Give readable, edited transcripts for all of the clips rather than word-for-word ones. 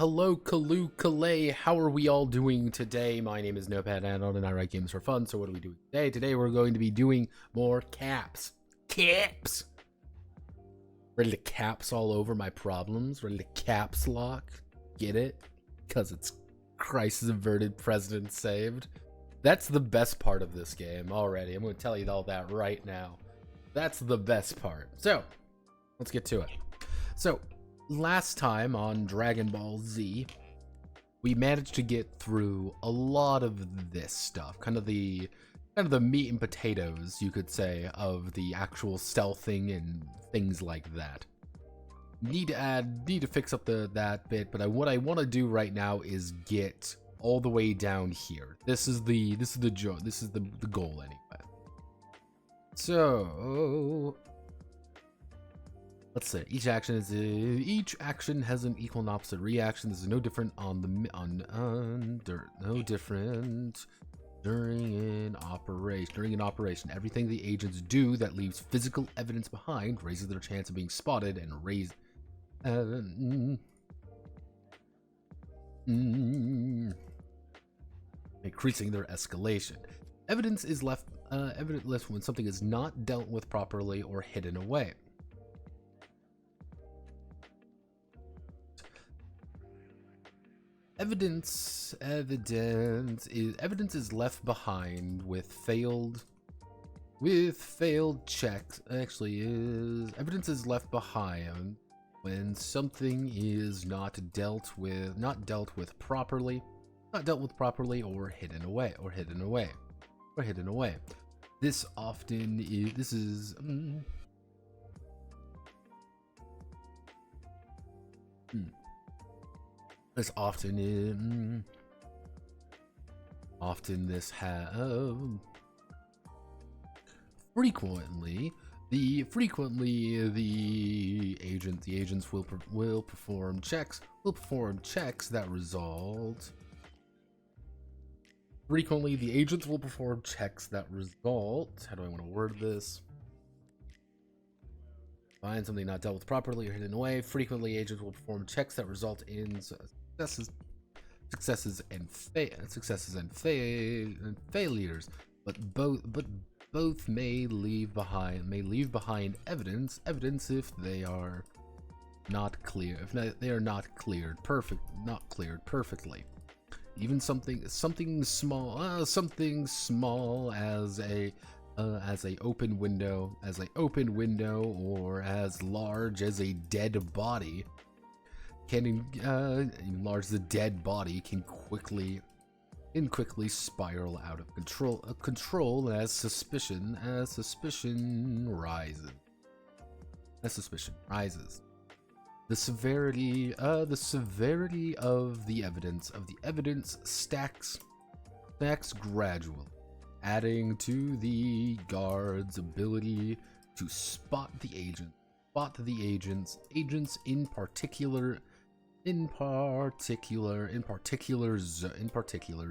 hello, Kaloo, how are we all doing today? My name is Notepad Anon and I write games for fun, so what are we doing today? Today we're going to be doing more caps. Caps! Ready to caps all over my problems? Ready to caps lock? Get it? Because it's crisis averted, president saved. That's the best part of this game already. I'm going to tell you all that right now. That's the best part. So, let's get to it. So, last time on Dragon Ball Z, we managed to get through a lot of this stuff, kind of the meat and potatoes, you could say, of the actual stealthing and things like that. Need to fix up that bit, but what I want to do right now is get all the way down here. This is the goal anyway. So let's say each action has an equal and opposite reaction. This is no different during an operation. Everything the agents do that leaves physical evidence behind raises their chance of being spotted and increasing their escalation. Evidence is left when something is not dealt with properly or hidden away. Evidence is left behind with failed checks. Evidence is left behind when something is not dealt with properly or hidden away. This often the agents will perform checks that result. Frequently, the agents will perform checks that result. How do I want to word this? Find something not dealt with properly or hidden away. Frequently, agents will perform checks that result in successes and failures. But both may leave behind evidence if they are not clear. If they are not cleared perfectly. Even something small as a open window, or as large as a dead body can quickly spiral out of control as suspicion rises. The severity of the evidence stacks gradually, adding to the guard's ability to spot the agents in particular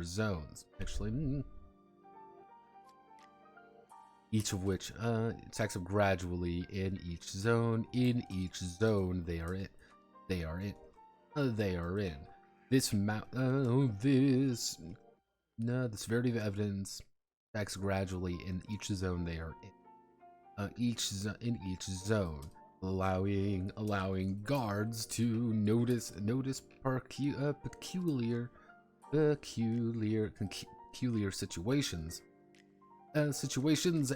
zones. Actually, each of which stacks up gradually in each zone. They are in. This severity of evidence stacks gradually in each zone they are in. Each zone, allowing guards to notice peculiar situations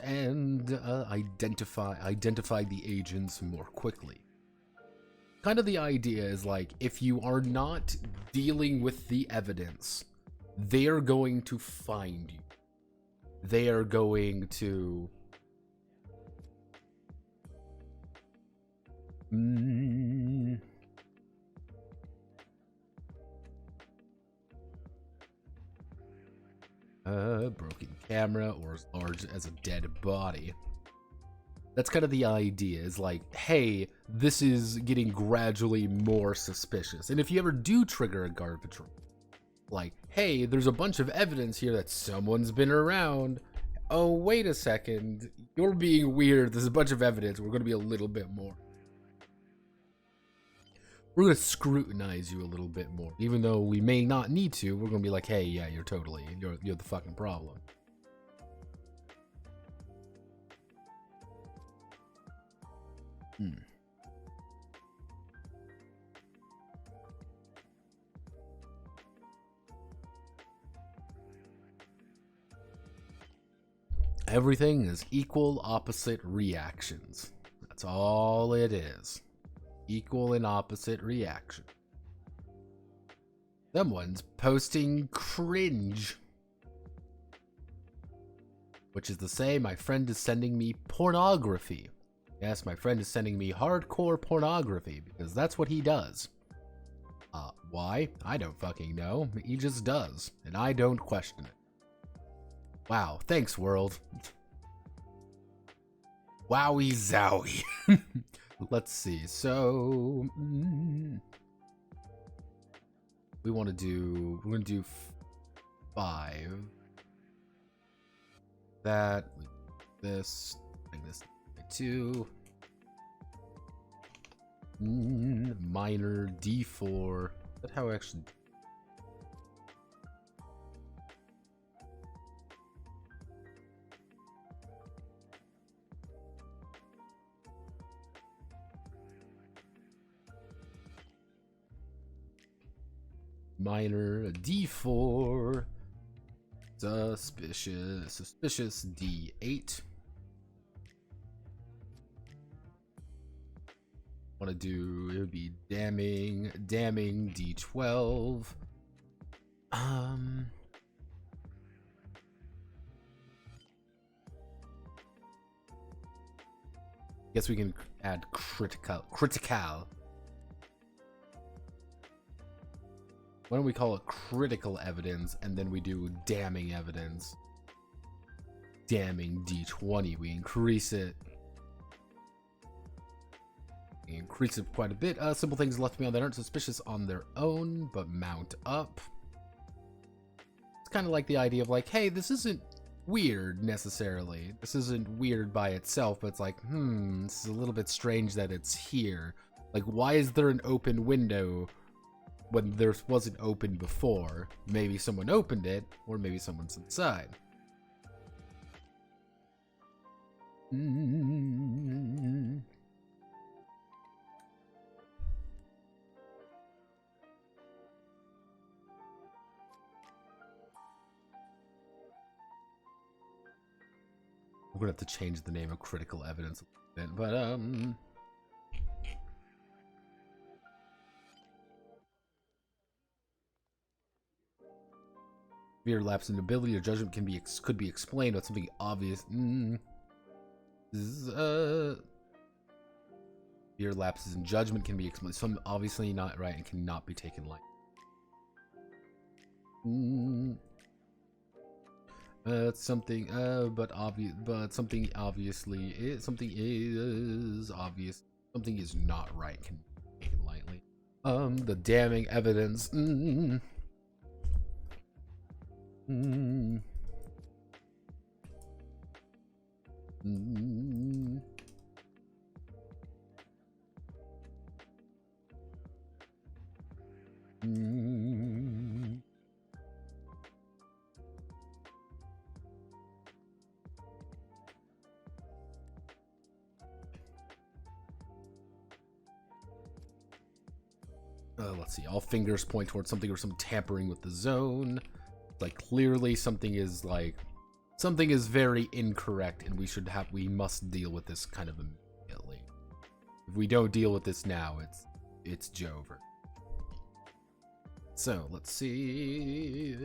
and identify the agents more quickly. Kind of the idea is like, if you are not dealing with the evidence, they are going to find you. They are going to broken camera, or as large as a dead body. That's kind of the idea, is like, hey, this is getting gradually more suspicious. And if you ever do trigger a guard patrol, like, hey, there's a bunch of evidence here that someone's been around. Oh, wait a second, you're being weird. There's a bunch of evidence. We're going to be a little bit more. we're gonna scrutinize you a little bit more, even though we may not need to. We're gonna be like, hey, yeah, you're the fucking problem. Everything is equal opposite reactions. That's all it is. Equal and opposite reaction. Someone's posting cringe. Which is to say, my friend is sending me pornography. Yes, my friend is sending me hardcore pornography, because that's what he does. Why? I don't fucking know. He just does, and I don't question it. Wow, thanks, world. Wowie zowie. Let's see, so... we're gonna do 5. That, this, bring this by 2. Minor D4. That's how I actually... minor D4. Suspicious D8. Want to do, it would be damning D12. Guess we can add critical. Why don't we call it critical evidence, and then we do damning evidence. Damning D20. We increase it. We increase it quite a bit. Simple things left behind that aren't suspicious on their own, but mount up. It's kind of like the idea of like, hey, this isn't weird necessarily. This isn't weird by itself, but it's like, this is a little bit strange that it's here. Like, why is there an open window when there wasn't open before? Maybe someone opened it, or maybe someone's inside. We're gonna have to change the name of critical evidence a bit, but severe lapse in ability or judgment could be explained with something obvious. Severe lapses in judgment can be explained. Some obviously not right and cannot be taken lightly. Something, but something obviously is, something is obvious. Something is not right can be taken lightly. The damning evidence. Let's see. All fingers point towards something or some tampering with the zone. Like, clearly something is very incorrect, and we must deal with this kind of immediately. If we don't deal with this now, it's Jover. So let's see.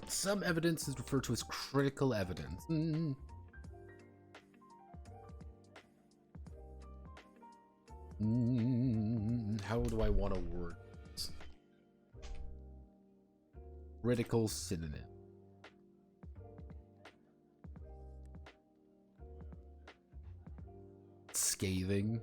Some evidence is referred to as critical evidence. How do I want to word this? Critical synonym. Scathing.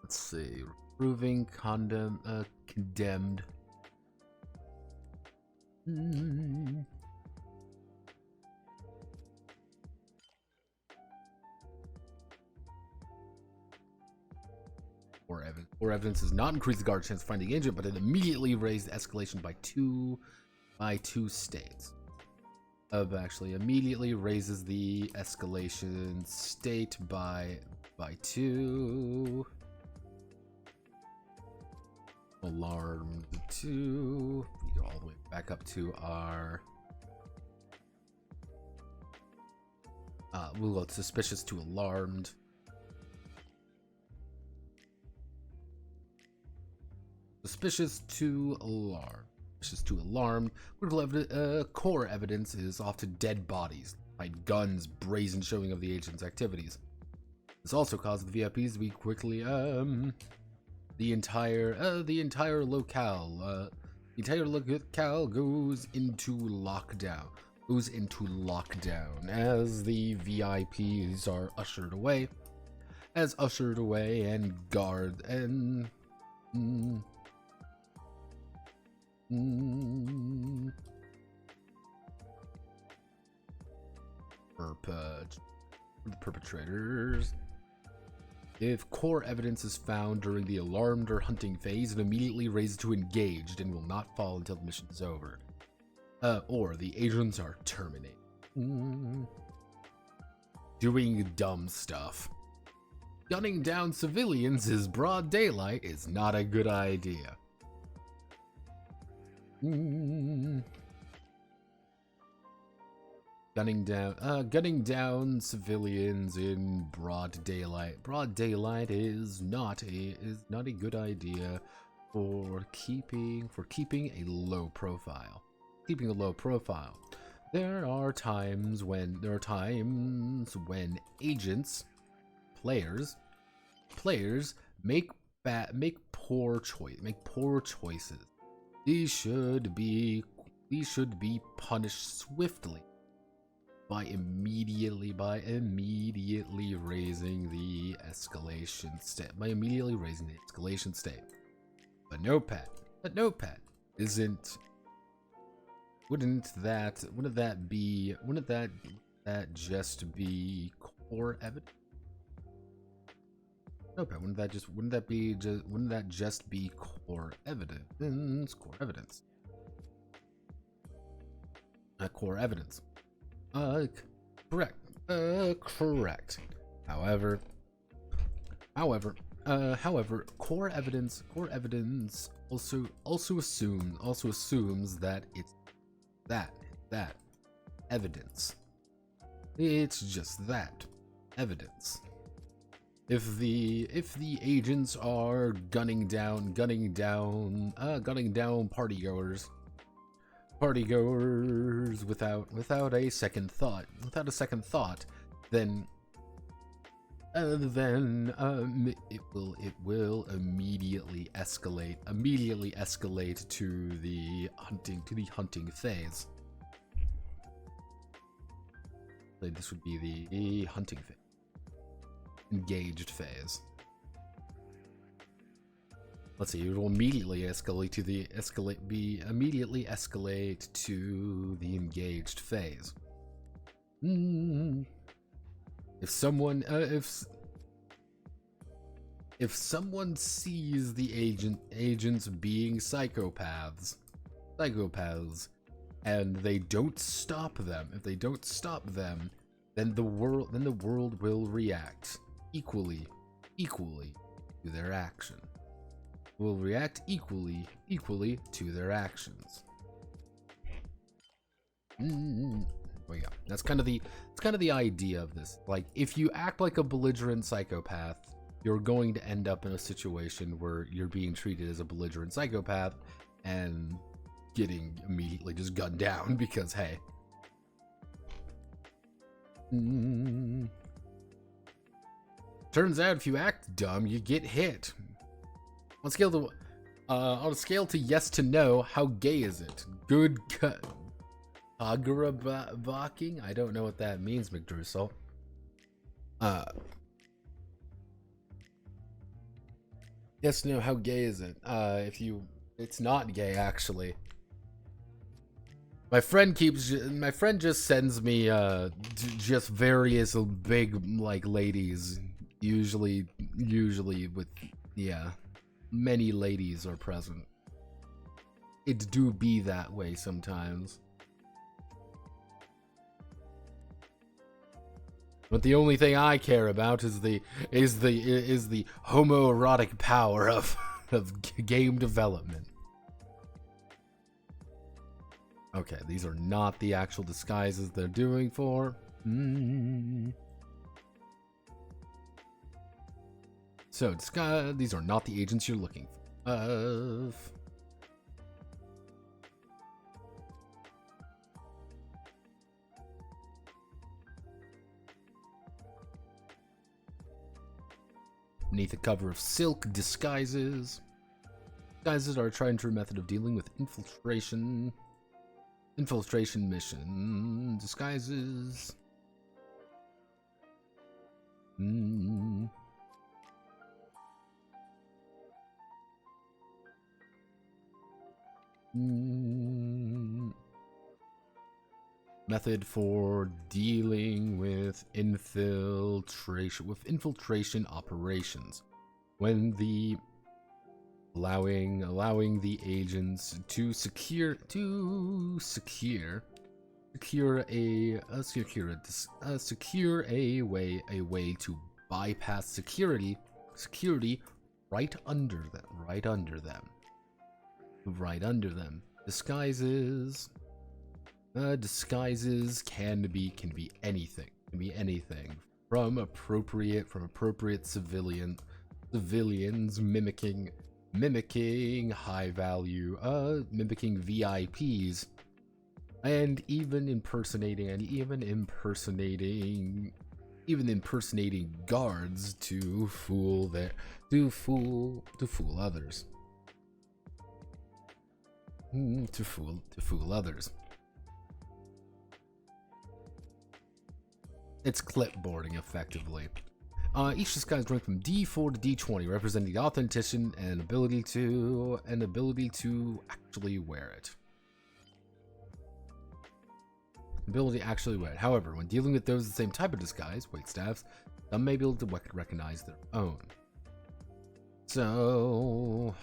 Let's see. Proving condemned. Or evidence does not increase the guard's chance of finding the agent, but it immediately raised the escalation by two states. Actually immediately raises the escalation state by 2. Alarmed 2. We go all the way back up to our we'll go suspicious to alarmed. Suspicious to alarmed. Suspicious to alarmed. Core evidence is often dead bodies, like guns, brazen showing of the agent's activities. This also caused the VIPs to be quickly the entire locale. The entire locale goes into lockdown. As the VIPs are ushered away. And guard and the perpetrators. If core evidence is found during the alarmed or hunting phase, it immediately raises to engaged and will not fall until the mission is over. Or the agents are terminated. Doing dumb stuff. Gunning down civilians in broad daylight is not a good idea. Gunning down civilians in broad daylight. Broad daylight is not a good idea for keeping a low profile. There are times when agents, players make poor choices. These should be punished swiftly by immediately raising the escalation state. But Notepad isn't. Wouldn't that just be core evidence? Notepad, wouldn't that just be core evidence? Core evidence. Core evidence. Correct. Correct. However, core evidence also assumes that it's that evidence. It's just that evidence. If the agents are gunning down partygoers without a second thought, then it will immediately escalate to the hunting phase. So this would be the hunting phase. Engaged phase. Let's see, it will immediately escalate to the engaged phase. If someone sees the agents being psychopaths, and they don't stop them, then the world will react equally to their action. Will react equally to their actions. There we go. That's kind of the idea of this. Like, if you act like a belligerent psychopath, you're going to end up in a situation where you're being treated as a belligerent psychopath and getting immediately just gunned down because, hey. Turns out if you act dumb, you get hit. On a scale to yes to no, how gay is it? Good Agarabaking? I don't know what that means, Yes, no, how gay is it? It's not gay, actually. My friend just sends me, just various big, like, ladies. Usually with, yeah, many ladies are present. It do be that way sometimes. But the only thing I care about is the homoerotic power of game development. Okay, these are not the actual disguises they're doing for. So, these are not the agents you're looking for. Beneath the cover of silk, disguises. Disguises are a tried and true method of dealing with infiltration. Infiltration mission. Disguises. Method for dealing with infiltration operations. When the allowing the agents to secure a way to bypass security right under them. Disguises. Disguises can be anything. From appropriate civilians mimicking high value, mimicking VIPs, and even impersonating guards to fool others. To fool others. It's clipboarding, effectively. Each disguise ranks from D4 to D20, representing the authentication and ability to actually wear it. However, when dealing with those of the same type of disguise, waitstaffs, some may be able to recognize their own. So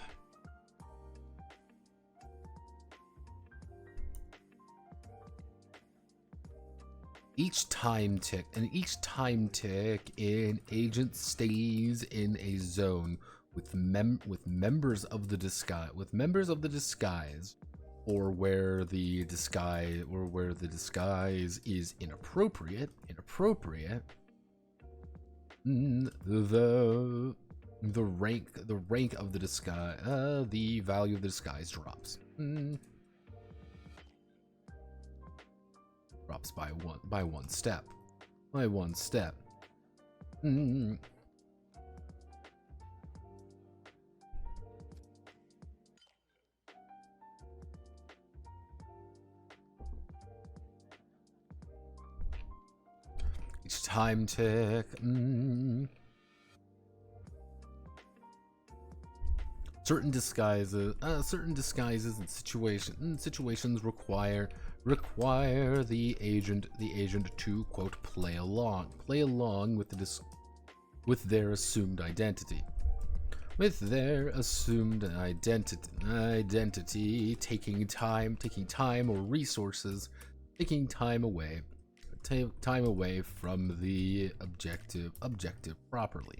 each time tick, an agent stays in a zone with members of the disguise, or where the disguise is inappropriate. The rank of the disguise, the value of the disguise drops. Drops by one step. Each time tick. Certain disguises and situations require the agent to, quote, play along with their assumed identity. Taking time or resources, taking time away from the objective properly.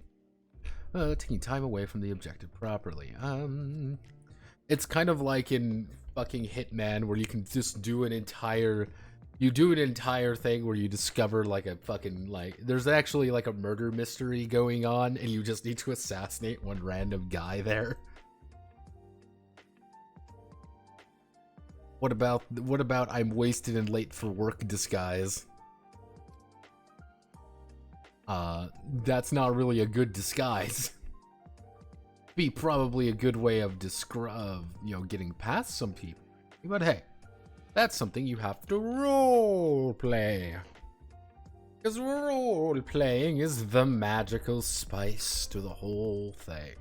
It's kind of like in fucking Hitman, where you can just do an entire thing where you discover like a fucking, like, there's actually like a murder mystery going on and you just need to assassinate one random guy there. What about I'm wasted and late for work disguise? That's not really a good disguise. Be probably a good way of getting past some people. But hey, that's something you have to role play. Because role playing is the magical spice to the whole thing.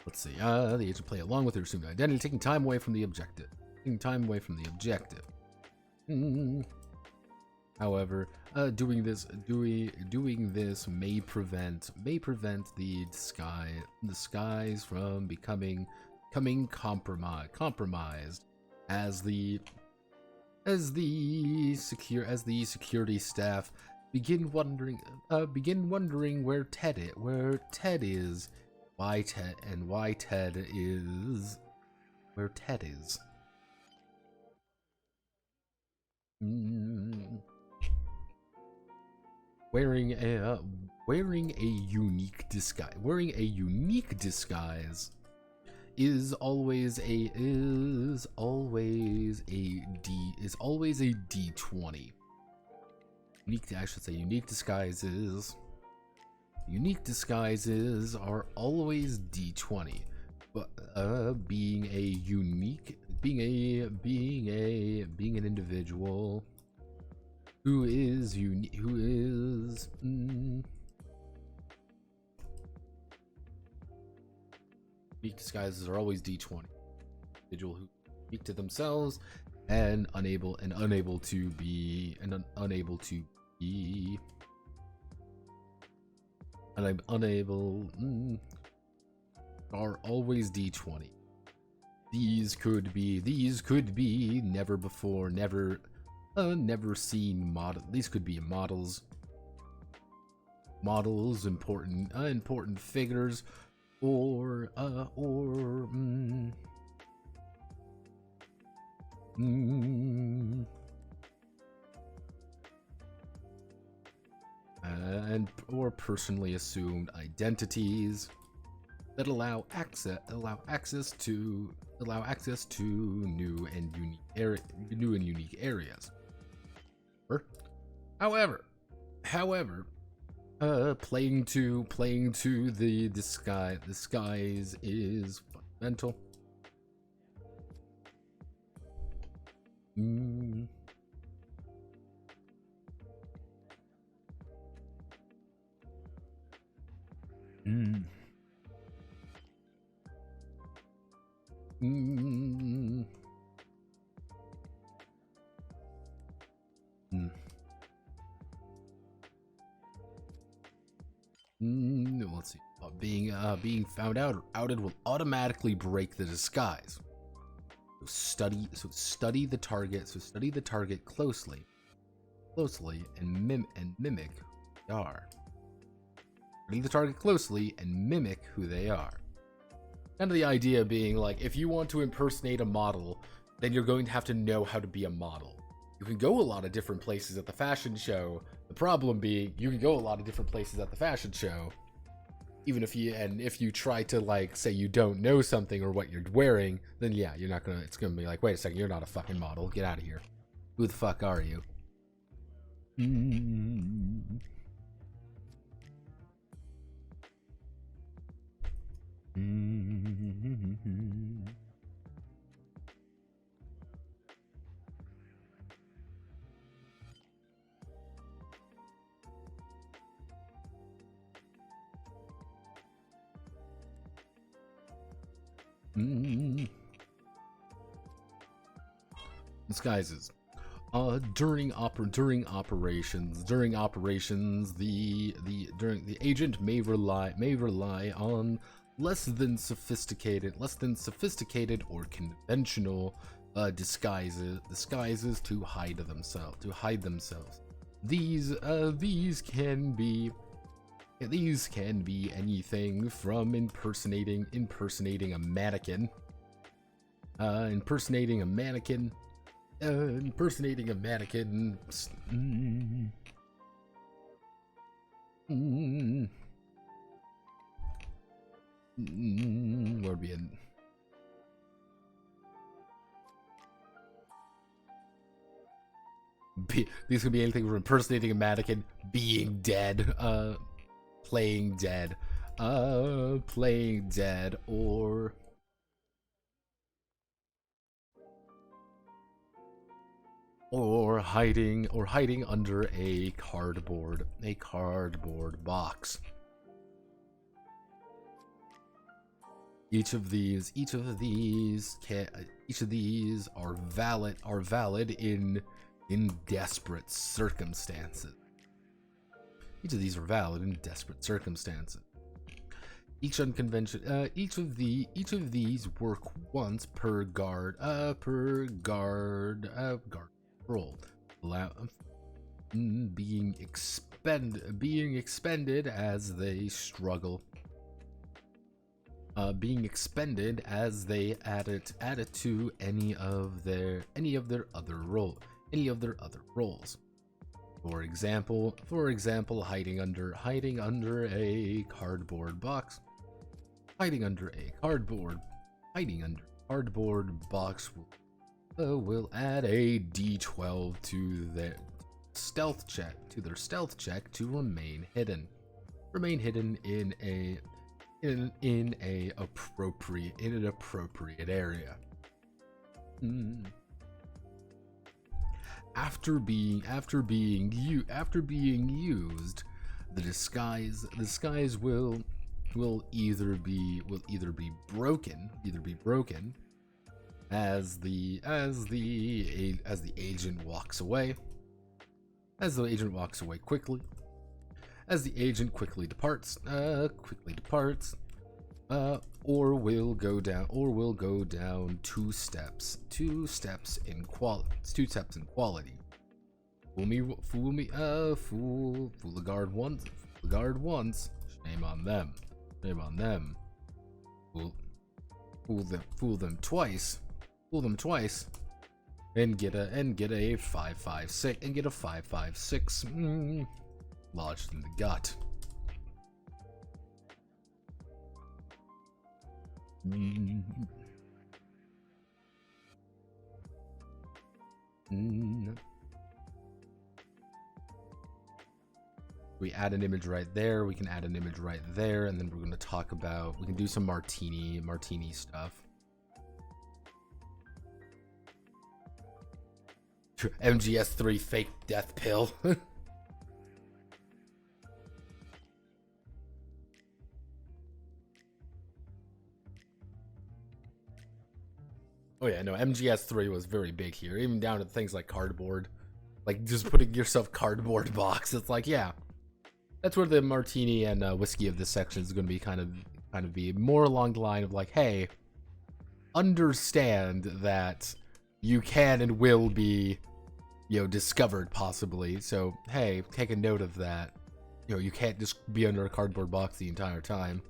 Let's see. The agent play along with their assumed identity, taking time away from the objective. However, doing this may prevent the disguise from becoming compromised as the security staff begin wondering where Ted is, where Ted is. Wearing a unique disguise is always a D20. Unique disguises are always D20, but being an individual who is unique, unique disguises are always D20. Individual who unique to themselves and unable to be are always D20. These could be never seen model. These could be models, important figures, or personally assumed identities that allow access to new and unique areas. However, playing to the disguise is fundamental. Let's see. Being found out or outed will automatically break the disguise. So study the target closely, and mimic who they are. Study the target closely and mimic who they are. Kind of the idea being like, if you want to impersonate a model, then you're going to have to know how to be a model. You can go a lot of different places at the fashion show. The problem being, you can go a lot of different places at the fashion show, even if you try to, like, say you don't know something or what you're wearing, then yeah, it's gonna be like, wait a second, you're not a fucking model, get out of here. Who the fuck are you? Disguises. During operations, the agent may rely on less than sophisticated or conventional disguises to hide themselves. These can be anything from impersonating a mannequin, Where'd be in? These could be anything from impersonating a mannequin, being dead, playing dead, or hiding under a cardboard box. Each of these are valid in desperate circumstances. Each of these are valid in desperate circumstances. Each of these work once per guard roll, being expended as they struggle. Being expended as they add it to any of their other roles. For example, hiding under a cardboard box. Hiding under cardboard box will add a D12 to their stealth check to remain hidden. In an appropriate area. After being used, the disguise will either be broken as the agent walks away. As the agent walks away quickly. As the agent quickly departs, or will go down 2 steps in quality. Fool the guard once. Shame on them. Fool them twice. And get a 556 lodged in the gut. We add an image right there. We can add an image right there, and then we're going to talk about. We can do some martini stuff. MGS3 fake death pill. Oh yeah, no, MGS3 was very big here, even down to things like cardboard. Like, just putting yourself cardboard box. It's like, yeah. That's where the martini and whiskey of this section is going to be kind of be more along the line of like, hey, understand that you can and will be, discovered possibly. So, hey, take a note of that. You can't just be under a cardboard box the entire time.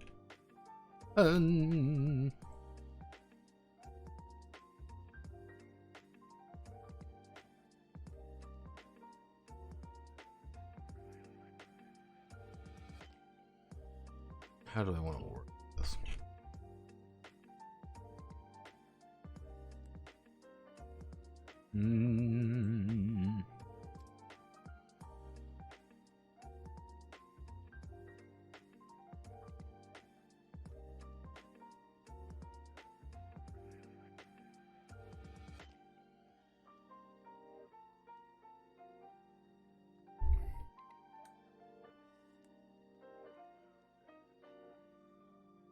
How do I want to work this?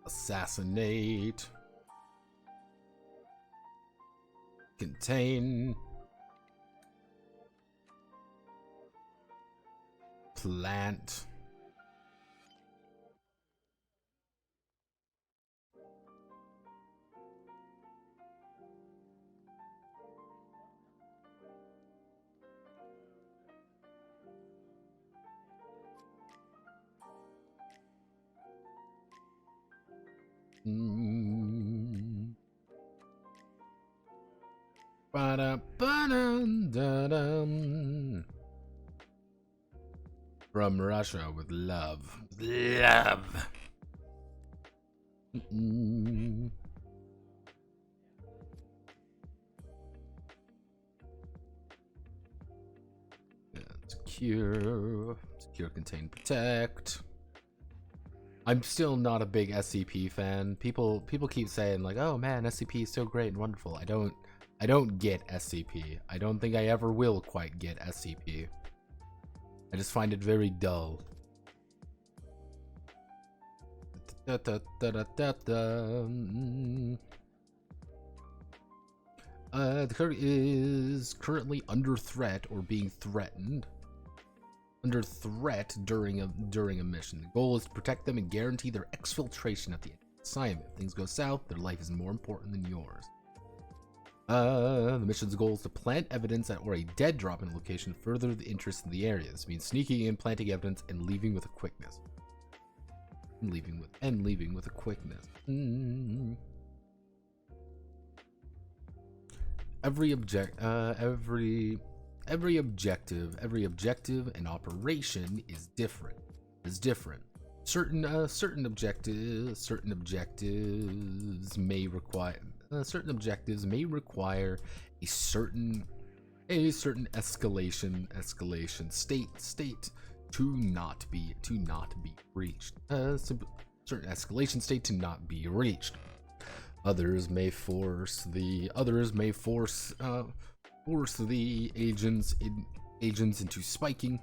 Assassinate. Contain. Plant. From Russia with love. Love. Secure, contain, protect. I'm still not a big SCP fan. People keep saying like, "Oh man, SCP is so great and wonderful." I don't get SCP. I don't think I ever will quite get SCP. I just find it very dull. Da, da, da, da, da, da. The target is currently under threat or being threatened. Under threat during a mission. The goal is to protect them and guarantee their exfiltration at the end of the assignment. If things go south, their life is more important than yours. The mission's goal is to plant evidence or a dead drop in a location to further the interest in the area. This means sneaking in, planting evidence, and leaving with a quickness. Leaving with a quickness. Every objective and operation is different. Certain objectives may require a certain escalation state to not be reached. Certain escalation state to not be reached. Others may force the agents into spiking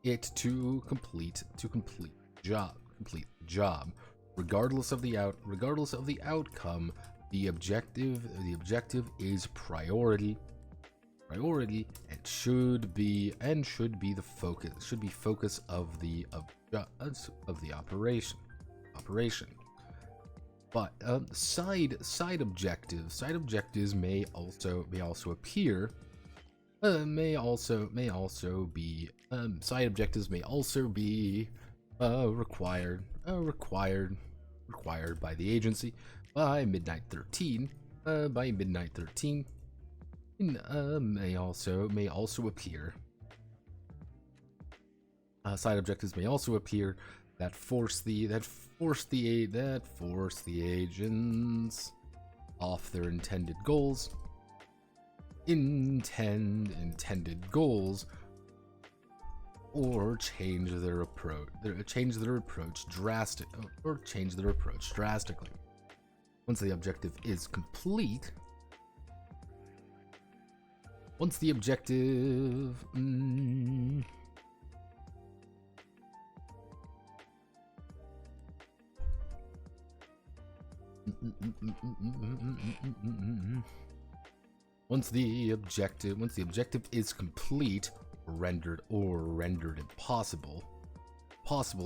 it to complete the job. Regardless of the outcome, the objective is priority and should be the focus of the operation. But side objectives may also appear. Side objectives may also be required by the agency by Midnight 13. May also appear. Side objectives may also appear that force the agents off their intended goals. Or change their approach drastically. Once the objective is complete, once the objective is complete, rendered impossible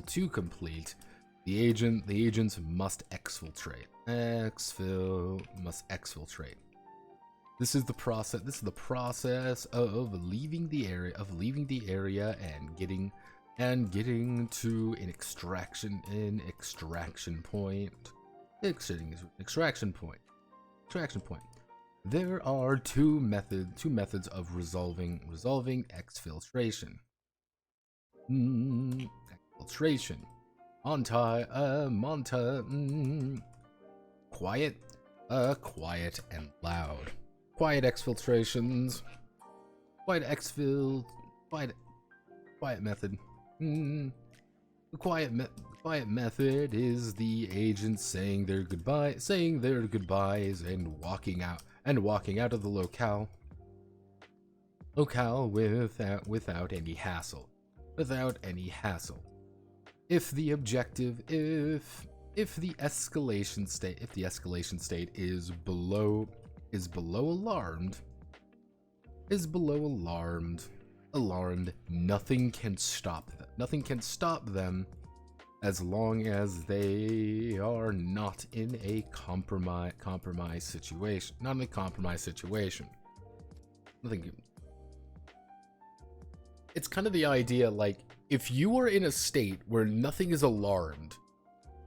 to complete, the agents must exfiltrate. This is the process of leaving the area and getting to an extraction point. There are two methods of resolving exfiltration. Exfiltration. Quiet and loud. Quiet exfiltrations. Quiet method. The quiet method is the agents saying their goodbyes and walking out of the locale without any hassle. If the escalation state is below alarmed, nothing can stop them as long as they are not in a compromise situation. It's kind of the idea, like, if you are in a state where nothing is alarmed,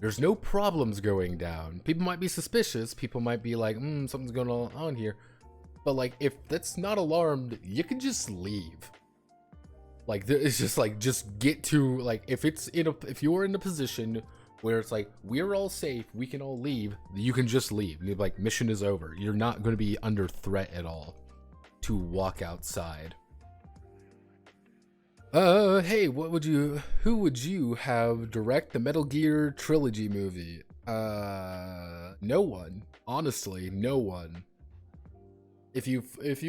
there's no problems going down. People might be suspicious. People might be like, something's going on here. But, like, if that's not alarmed, you can just leave. Like, it's just like, just get to, like, if you're in a position where it's like, we're all safe, we can all leave, you can just leave. You're like, mission is over. You're not going to be under threat at all to walk outside. Hey, who would you have direct the Metal Gear trilogy movie? No one. Honestly, no one. If you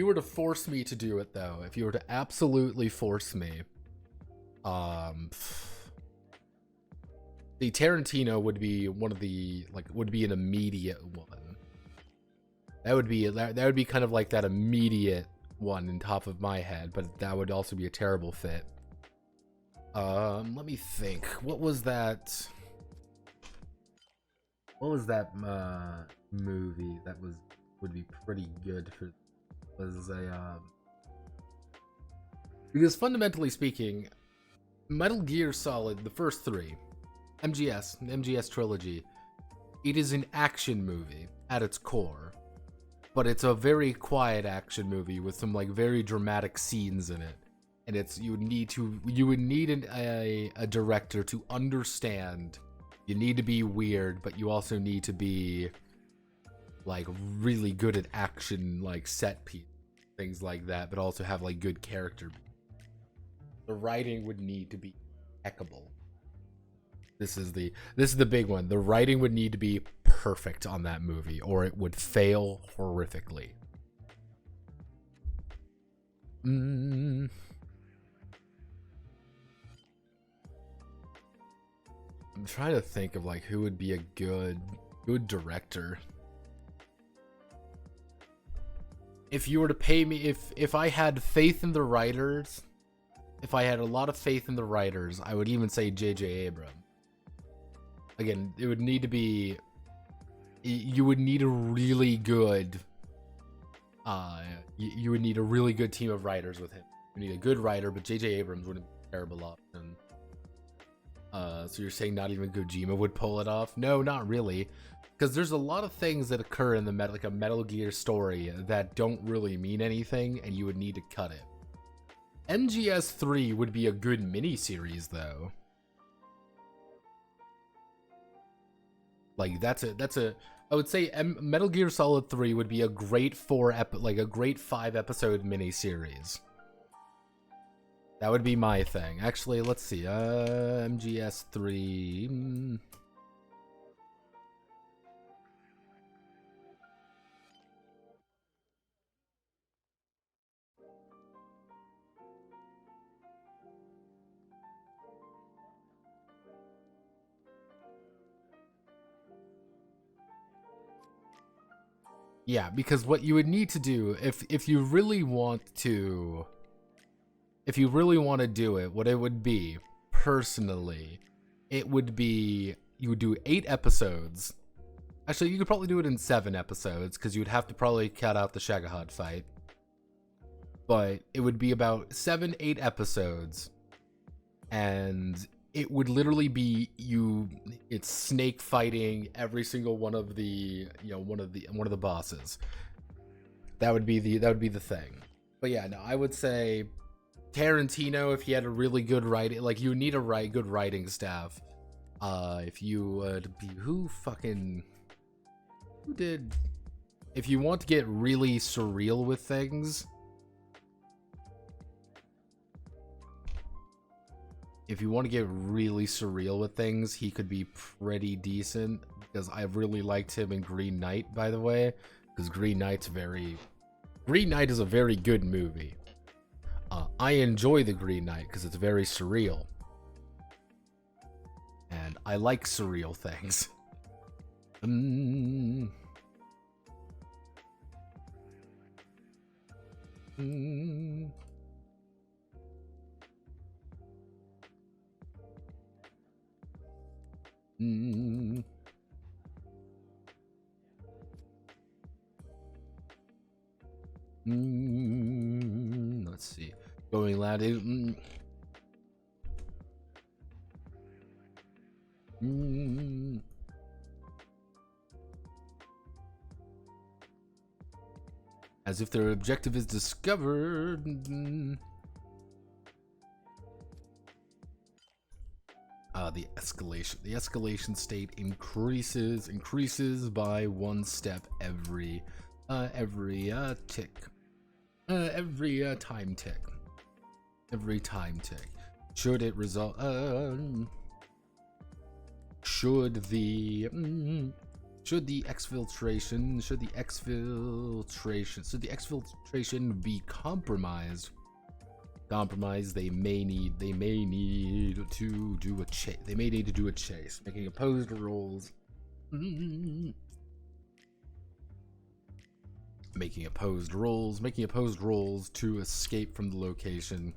were to force me to do it, though, if you were to absolutely force me, The Tarantino would be one of the, like, would be an immediate one. That would be kind of like that immediate one in top of my head, but that would also be a terrible fit. Let me think. What was that movie that would be pretty good for, was a because fundamentally speaking, Metal Gear Solid, the first three, the MGS trilogy, it is an action movie at its core, but it's a very quiet action movie with some like very dramatic scenes in it. And it's, you would need a director to understand. You need to be weird, but you also need to be like really good at action, like set piece, things like that, but also have like good character. The writing would need to be impeccable. This is the big one. The writing would need to be perfect on that movie, or it would fail horrifically. I'm trying to think of like who would be a good director. If you were to pay me, if I had faith in the writers, if I had a lot of faith in the writers, I would even say J.J. Abrams. Again, it would need to be, you would need a really good, you would need a really good team of writers with him. You need a good writer, but J.J. Abrams wouldn't be a terrible option. So you're saying not even Kojima would pull it off? No, not really. Because there's a lot of things that occur in the like a Metal Gear story that don't really mean anything, and you would need to cut it. MGS 3 would be a good miniseries, though. Like that's a I would say Metal Gear Solid 3 would be a great 5-episode miniseries. That would be my thing. Actually, let's see. MGS 3. Yeah, because what you would need to do if you really want to do it, what it would be, personally, it would be, you would do 8 episodes. Actually, you could probably do it in 7 episodes, because you would have to probably cut out the Shagahad fight. But it would be about 7-8 episodes, and it would literally be it's Snake fighting every single one of the, one of the bosses. That would be the thing. But yeah, no, I would say Tarantino, if he had a really good writing, like, you need a good writing staff. If you would be, if you want to get really surreal with things, he could be pretty decent, because I really liked him in Green Knight, by the way, because Green Knight is a very good movie. I enjoy the Green Knight because it's very surreal, and I like surreal things. Let's see. Going loud. As if their objective is discovered. The escalation state increases by 1 step every tick. Every time tick. Should it result? Should the exfiltration be compromised, compromise. They may need to do a chase. They may need to do a chase, making opposed rolls. Making opposed rolls to escape from the location.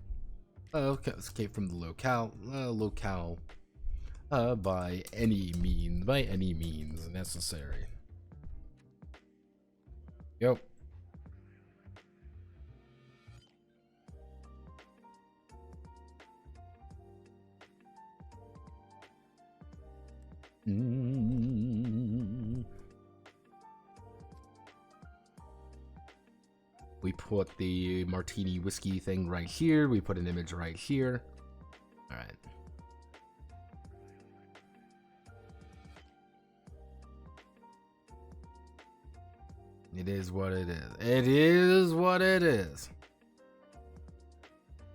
Escape from the locale. By any means necessary. Yep. We put the martini whiskey thing right here. We put an image right here. All right. It is what it is. It is what it is.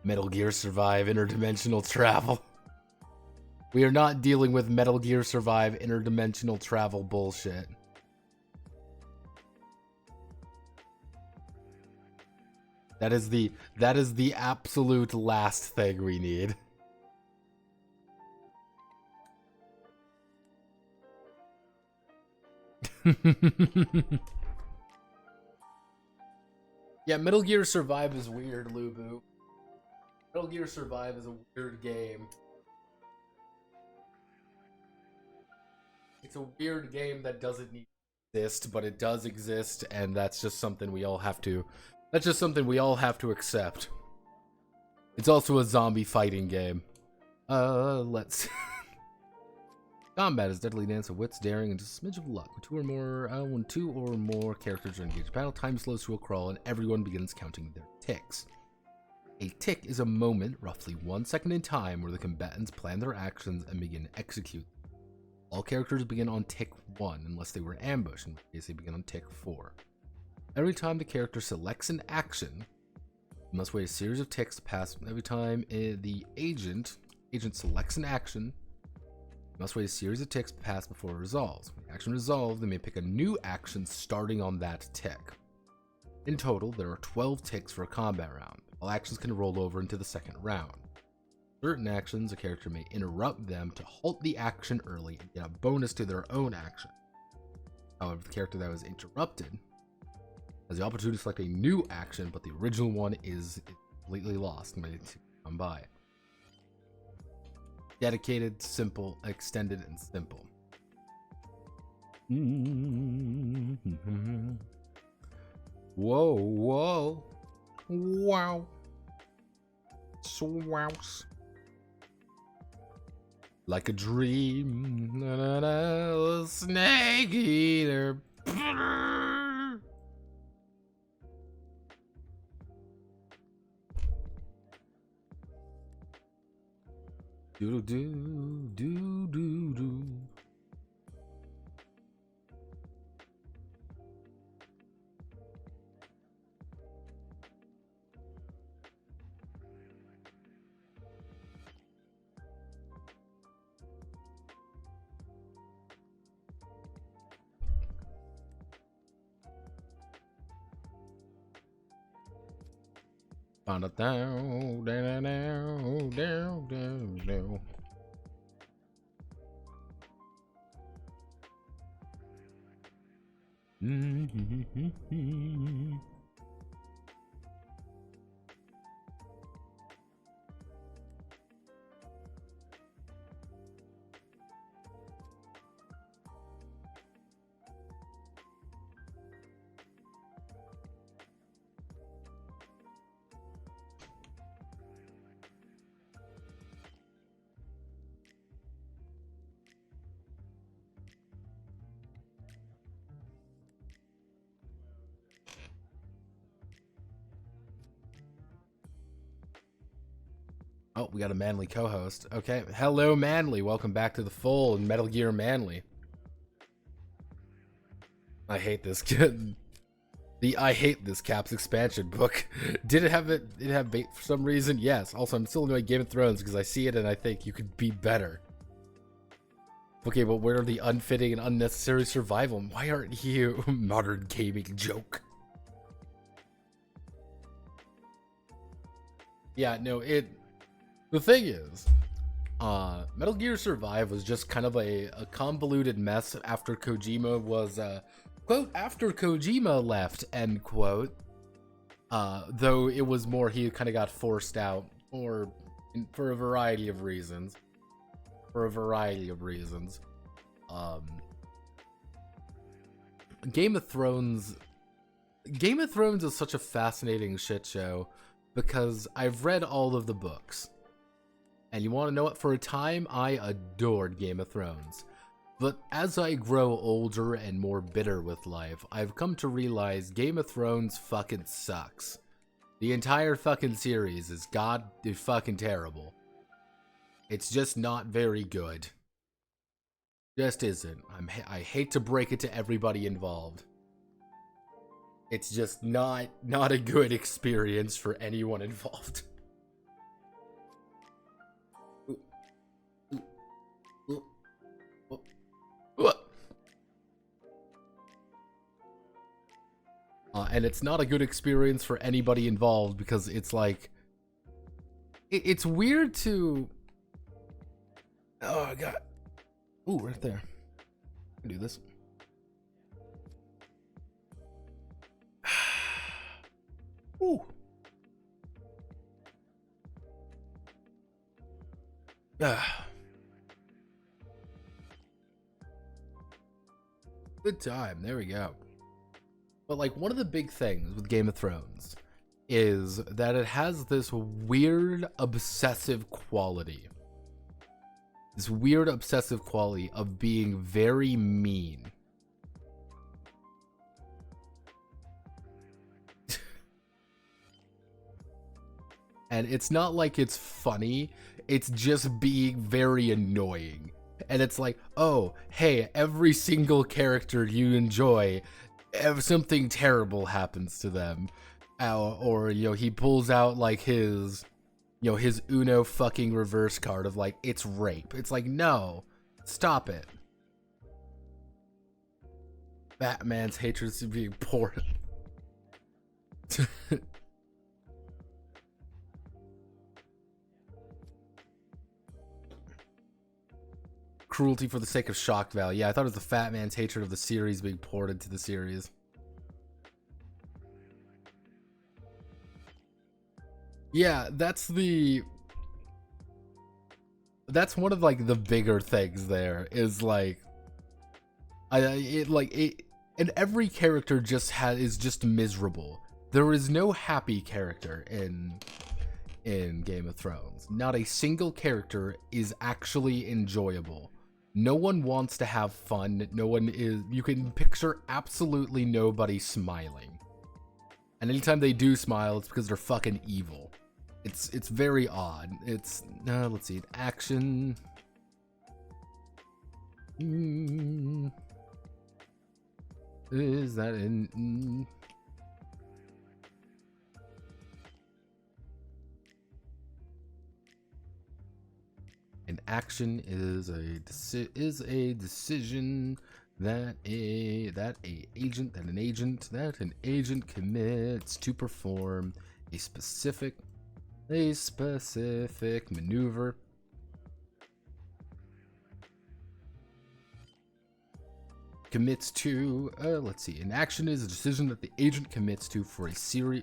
Metal Gear Survive interdimensional travel. We are not dealing with Metal Gear Survive interdimensional travel bullshit. That is the absolute last thing we need. Yeah, Metal Gear Survive is weird, Lubu. Metal Gear Survive is a weird game. It's a weird game that doesn't need to exist, but it does exist, and that's just something we all have to... That's just something we all have to accept. It's also a zombie fighting game. Let's... Combat is deadly dance of wits, daring, and just a smidge of luck. When two or more characters are engaged, battle time slows to a crawl, and everyone begins counting their ticks. A tick is a moment, roughly 1 second in time, where the combatants plan their actions and begin to execute. All characters begin on tick 1, unless they were ambushed, in which case they begin on tick 4. Every time the character selects an action, you must wait a series of ticks to pass. Every time the agent selects an action, you must wait a series of ticks to pass before it resolves. When the action resolves, they may pick a new action starting on that tick. In total, there are 12 ticks for a combat round. All actions can roll over into the second round. Certain actions, a character may interrupt them to halt the action early and get a bonus to their own action. However, the character that was interrupted has the opportunity to select a new action, but the original one is completely lost and ready to come by. Dedicated, simple, extended, and simple. Whoa, whoa. Wow. Swouse. Like a dream. Na, na, na, snake eater. Do do do do do. Down, down, down, down, down, down. Oh, we got a Manly co-host. Okay, hello Manly. Welcome back to the fold, Metal Gear Manly. I hate this kid. I hate this Caps expansion book. Did it have bait for some reason? Yes. Also, I'm still doing Game of Thrones because I see it and I think you could be better. Okay, but where are the unfitting and unnecessary survival? Why aren't you modern gaming joke? Yeah, no, the thing is, Metal Gear Survive was just kind of a convoluted mess after Kojima was, quote, after Kojima left, end quote. Though it was more he kind of got forced out, or for a variety of reasons. Game of Thrones is such a fascinating shit show because I've read all of the books. And you want to know what? For a time, I adored Game of Thrones. But as I grow older and more bitter with life, I've come to realize Game of Thrones fucking sucks. The entire fucking series is fucking terrible. It's just not very good. Just isn't. I hate to break it to everybody involved. It's just not a good experience for anyone involved. And it's not a good experience for anybody involved because it's like, it's weird to. Oh, I got. Ooh, right there. I can do this. Ooh. Good time. There we go. But like, one of the big things with Game of Thrones is that it has this weird obsessive quality. This weird obsessive quality of being very mean. And it's not like it's funny, it's just being very annoying. And it's like, oh, hey, every single character you enjoy, if something terrible happens to them. Or, you know, he pulls out like his Uno fucking reverse card of like, it's rape. It's like, no, stop it. Batman's hatred is being poured. Cruelty for the sake of shock value. Yeah, I thought it was the fat man's hatred of the series being poured into the series. Yeah, that's one of like the bigger things there is like, and every character is just miserable. There is no happy character in Game of Thrones. Not a single character is actually enjoyable. No one wants to have fun. You can picture absolutely nobody smiling. And anytime they do smile, it's because they're fucking evil. It's very odd. It's, let's see, action. Is that in? An action is a decision that an agent commits to perform a specific maneuver. Commits to, let's see, an action is a decision that the agent commits to for a series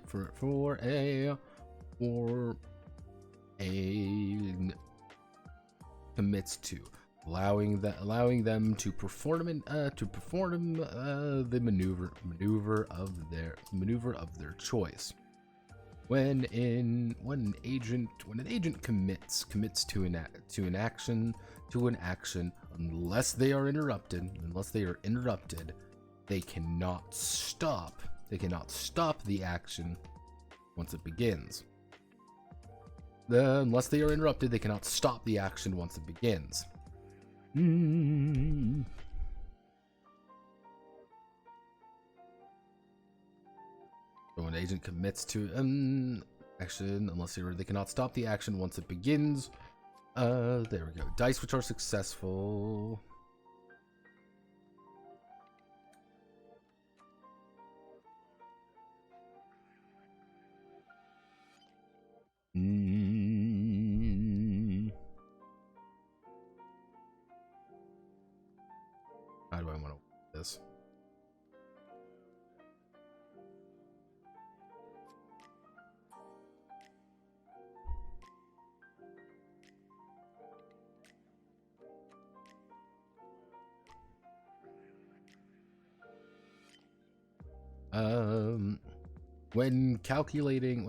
commits to, allowing them to perform the maneuver of their choice. When an agent commits to an action, unless they are interrupted, they cannot stop the action once it begins. Unless they are interrupted, they cannot stop the action once it begins. So an agent commits to action unless they cannot stop the action once it begins. There we go. Dice which are successful. When calculating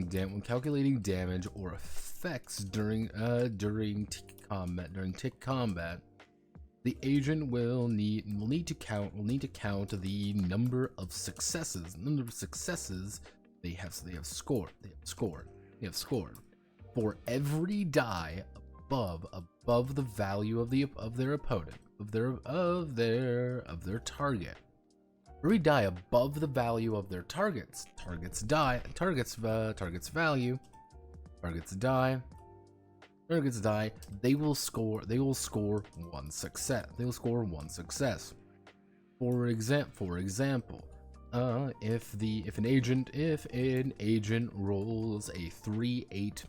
damage or effects during tick combat, the agent will need to count the number of successes. They have scored for every die above the value of their opponent of their target. Every die above the value of their target's die, they will score one success. For example, if an agent rolls a 3, 8,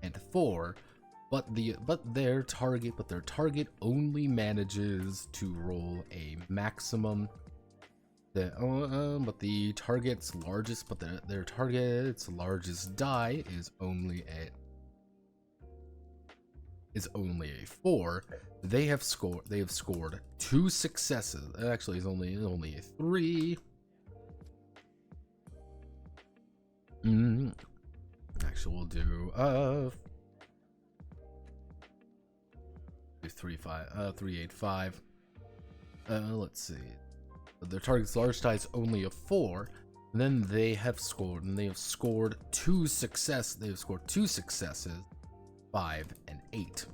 and 4, but their target only manages to roll a maximum. But their target's largest die is only a 4. They have scored 2 successes. Actually, it's only a 3. Actually, we'll do 3, 8, 5. Let's see. Their target's large die is only a 4. Then they have scored 2 successes. 5 and 8.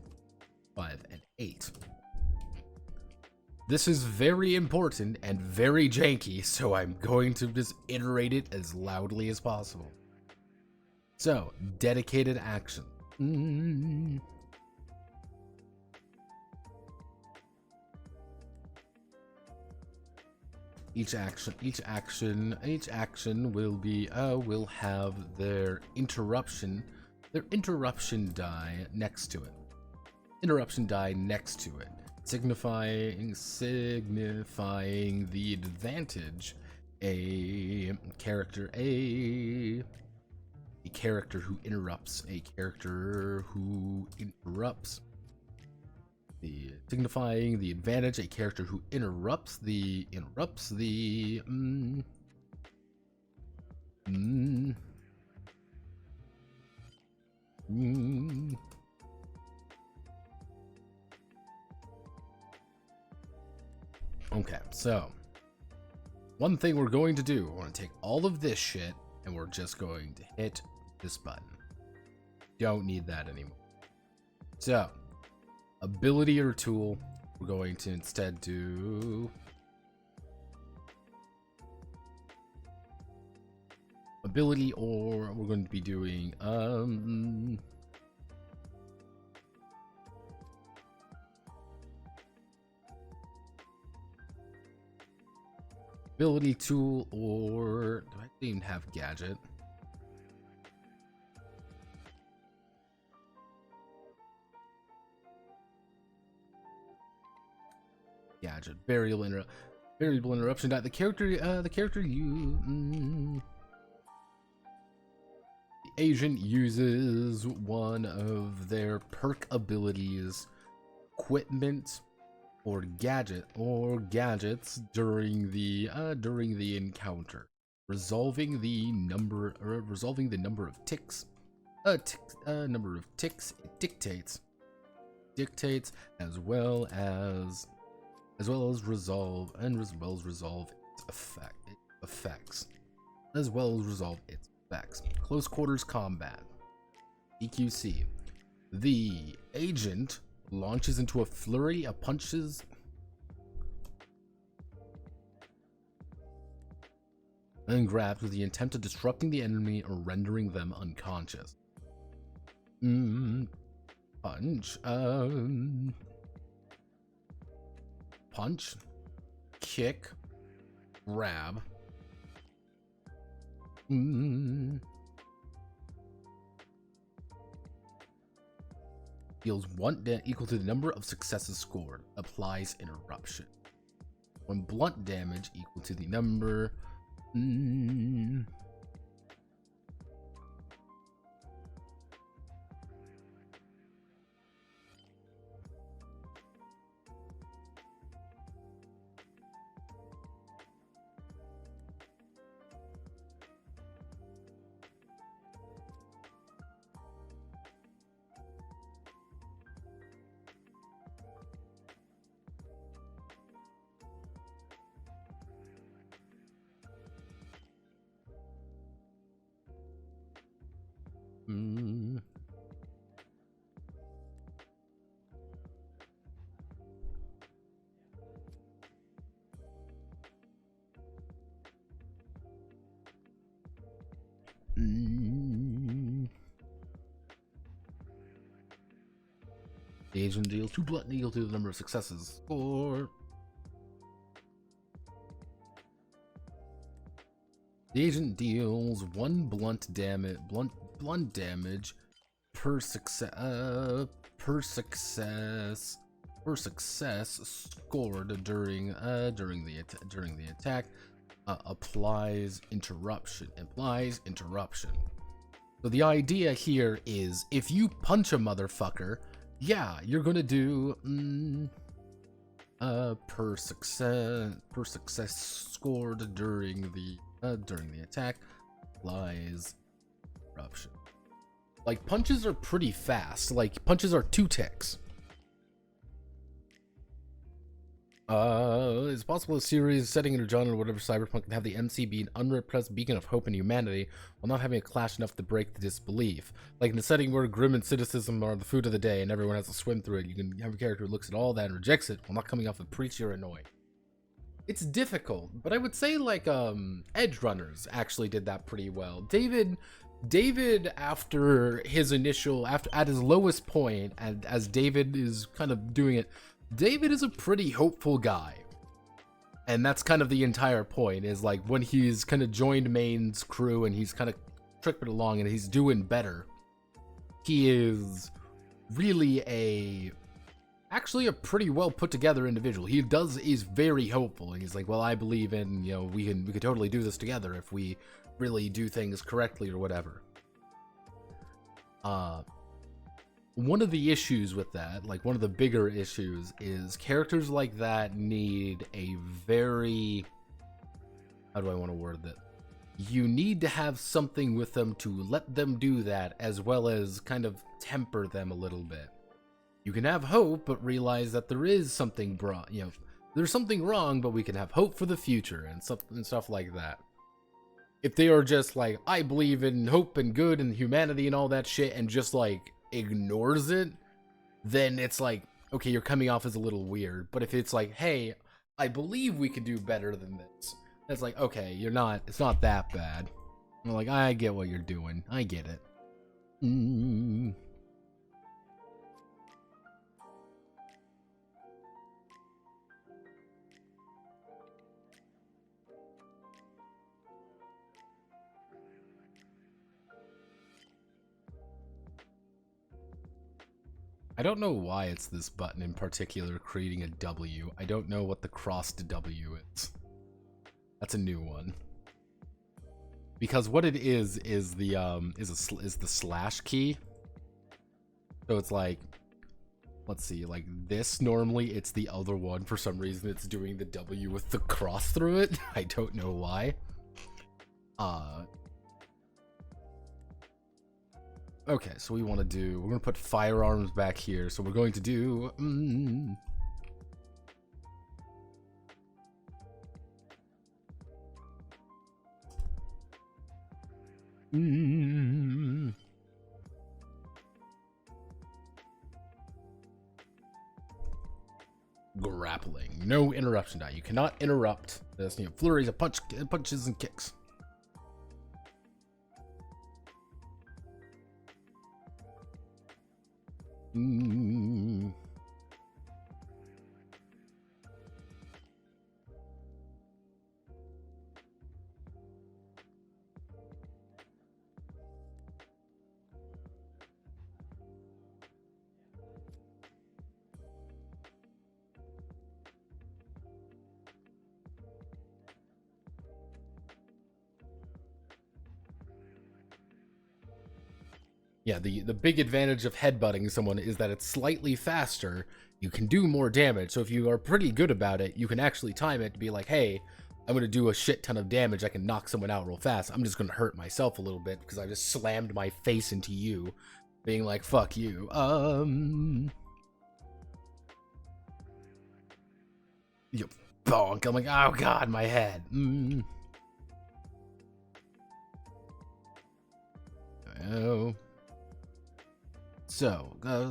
This is very important and very janky, so I'm going to just iterate it as loudly as possible. So, dedicated action. Each action will have their interruption die next to it. Signifying the advantage a character who interrupts. Signifying the advantage a character who interrupts the Okay, so one thing we're going to do, we're going to take all of this shit and we're just going to hit this button. Don't need that anymore. So, ability or tool, we're going to instead do ability, or we're going to be doing ability tool, or do I even have gadget? Gadget, variable interruption die. The character the agent uses one of their perk abilities, equipment, or gadgets during the encounter, resolving the number of ticks. Number of ticks it dictates, as well as resolve its effects. Close quarters combat. EQC. The agent launches into a flurry of punches and grabs with the intent of disrupting the enemy or rendering them unconscious. Punch, kick, grab. Deals 1 damage equal to the number of successes scored. Applies interruption. When blunt damage equal to the number. Mm. Mm. The agent deals 2 blunt equal to the number of successes. Or the agent deals 1 blunt damage per success scored during the attack. Implies interruption. So the idea here is if you punch a motherfucker, yeah, you're gonna do per success scored during the attack applies interruption. Like, punches are pretty fast. Like, punches are 2 ticks. It's possible a series setting in a genre or whatever cyberpunk can have the MC be an unrepressed beacon of hope and humanity while not having a clash enough to break the disbelief. Like in a setting where grim and cynicism are the food of the day and everyone has to swim through it, you can have a character who looks at all that and rejects it while not coming off as preachy or annoying. It's difficult, but I would say like Edge Runners actually did that pretty well. David after his initial at his lowest point, and as David is kind of doing it, David is a pretty hopeful guy. And that's kind of the entire point, is like when he's kind of joined Maine's crew and he's kind of tricked along and he's doing better, he is really actually a pretty well put together individual. He's very hopeful, and he's like, well, I believe in, you know, we could totally do this together if we really do things correctly or whatever. One of the issues with that, like one of the bigger issues, is characters like that need a very, how do I want to word that? You need to have something with them to let them do that, as well as kind of temper them a little bit. You can have hope, but realize that there is something wrong, you know, there's something wrong, but we can have hope for the future and stuff like that. If they are just like, I believe in hope and good and humanity and all that shit, and just like ignores it, then it's like, okay, you're coming off as a little weird. But if it's like, hey, I believe we could do better than this, it's like, okay, it's not that bad. I'm like, I get what you're doing. I get it. I don't know why it's this button in particular creating a W. I don't know what the crossed W is. That's a new one. Because what it is the slash key. So it's like, let's see, like this, normally it's the other one. For some reason it's doing the W with the cross through it. I don't know why. Okay, so we're gonna put firearms back here. So we're going to do grappling. No interruption die. You cannot interrupt this, you know, flurries of punches and kicks. Yeah, the big advantage of headbutting someone is that it's slightly faster. You can do more damage. So if you are pretty good about it, you can actually time it to be like, hey, I'm going to do a shit ton of damage. I can knock someone out real fast. I'm just going to hurt myself a little bit because I just slammed my face into you, being like, fuck you. You bonk. I'm like, oh god, my head. Oh. So, yeah,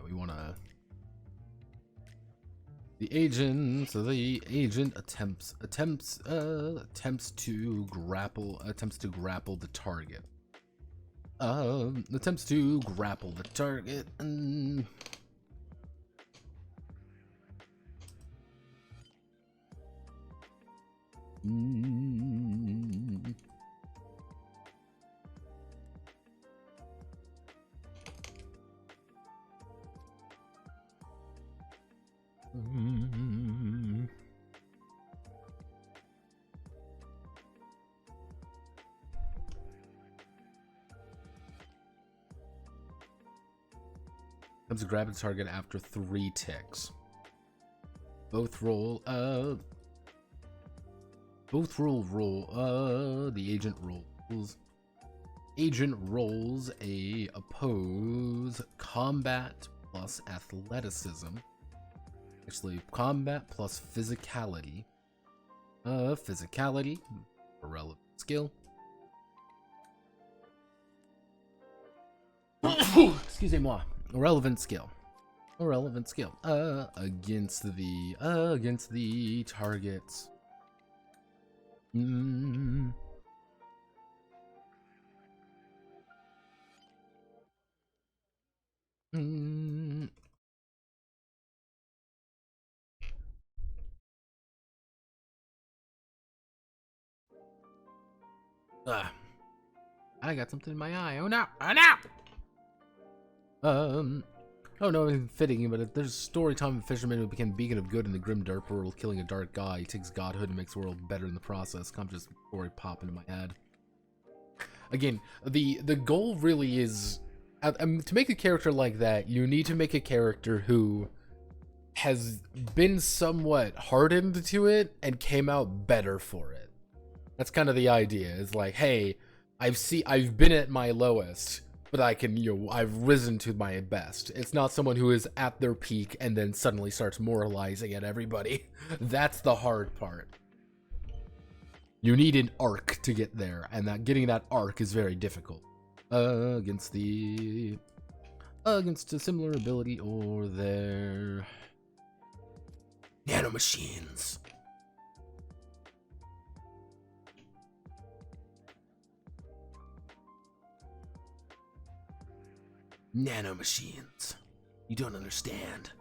we want to. The agent attempts to grapple the target. Attempts to grapple the target. Comes to grab the target after 3 ticks. Both roll. The agent rolls. Agent rolls a oppose combat plus athleticism. Actually, combat plus physicality. Physicality, a relevant skill. Excusez-moi. Relevant skill. Against the targets. I got something in my eye. Oh no! Oh no, fitting, but if there's a story time of a fisherman who became beacon of good in the grim dark world, killing a dark guy. He takes godhood and makes the world better in the process. Come just story pop into my head. Again, the goal really is to make a character like that. You need to make a character who has been somewhat hardened to it and came out better for it. That's kind of the idea. It's like, hey, I've been at my lowest, but I've risen to my best. It's not someone who is at their peak and then suddenly starts moralizing at everybody. That's the hard part. You need an arc to get there, and getting that arc is very difficult. Against a similar ability or their nanomachines. Nanomachines. You don't understand.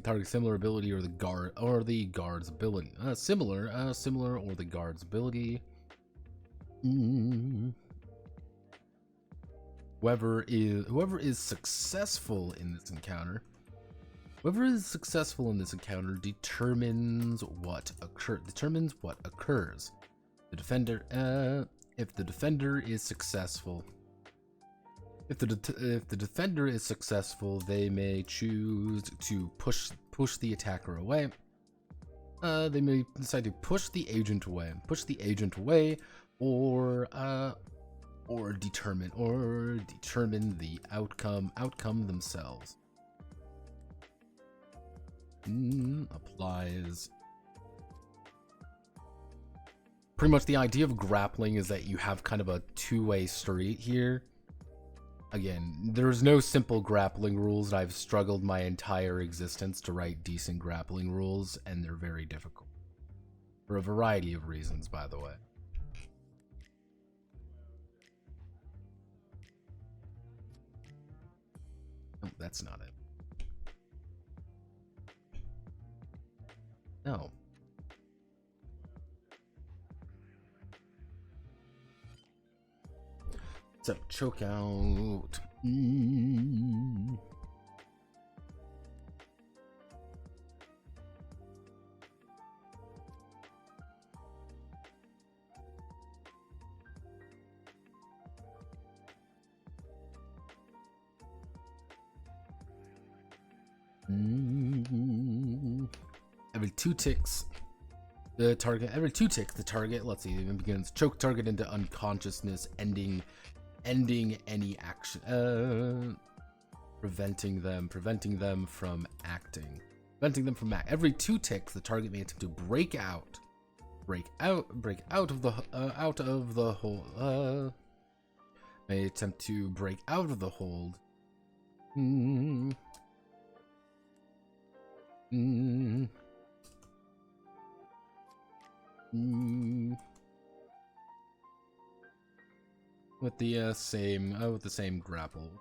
Target similar ability or the guard's ability. Similar or the guard's ability. Whoever is successful in this encounter. Determines what occurs. The defender. If the defender is successful. If the defender is successful, they may choose to push the attacker away. They may decide to push the agent away, or determine the outcome themselves. Applies. Pretty much the idea of grappling is that you have kind of a two-way street here. Again, there's no simple grappling rules. I've struggled my entire existence to write decent grappling rules, and they're very difficult. For a variety of reasons, by the way. Oh, that's not it. No. So, choke out. Every 2 ticks, the target. Let's see. Even begins choke target into unconsciousness, ending any action. Preventing them from acting. Every 2 ticks, the target may attempt to break out of the hold. May attempt to break out of the hold. With the same grapple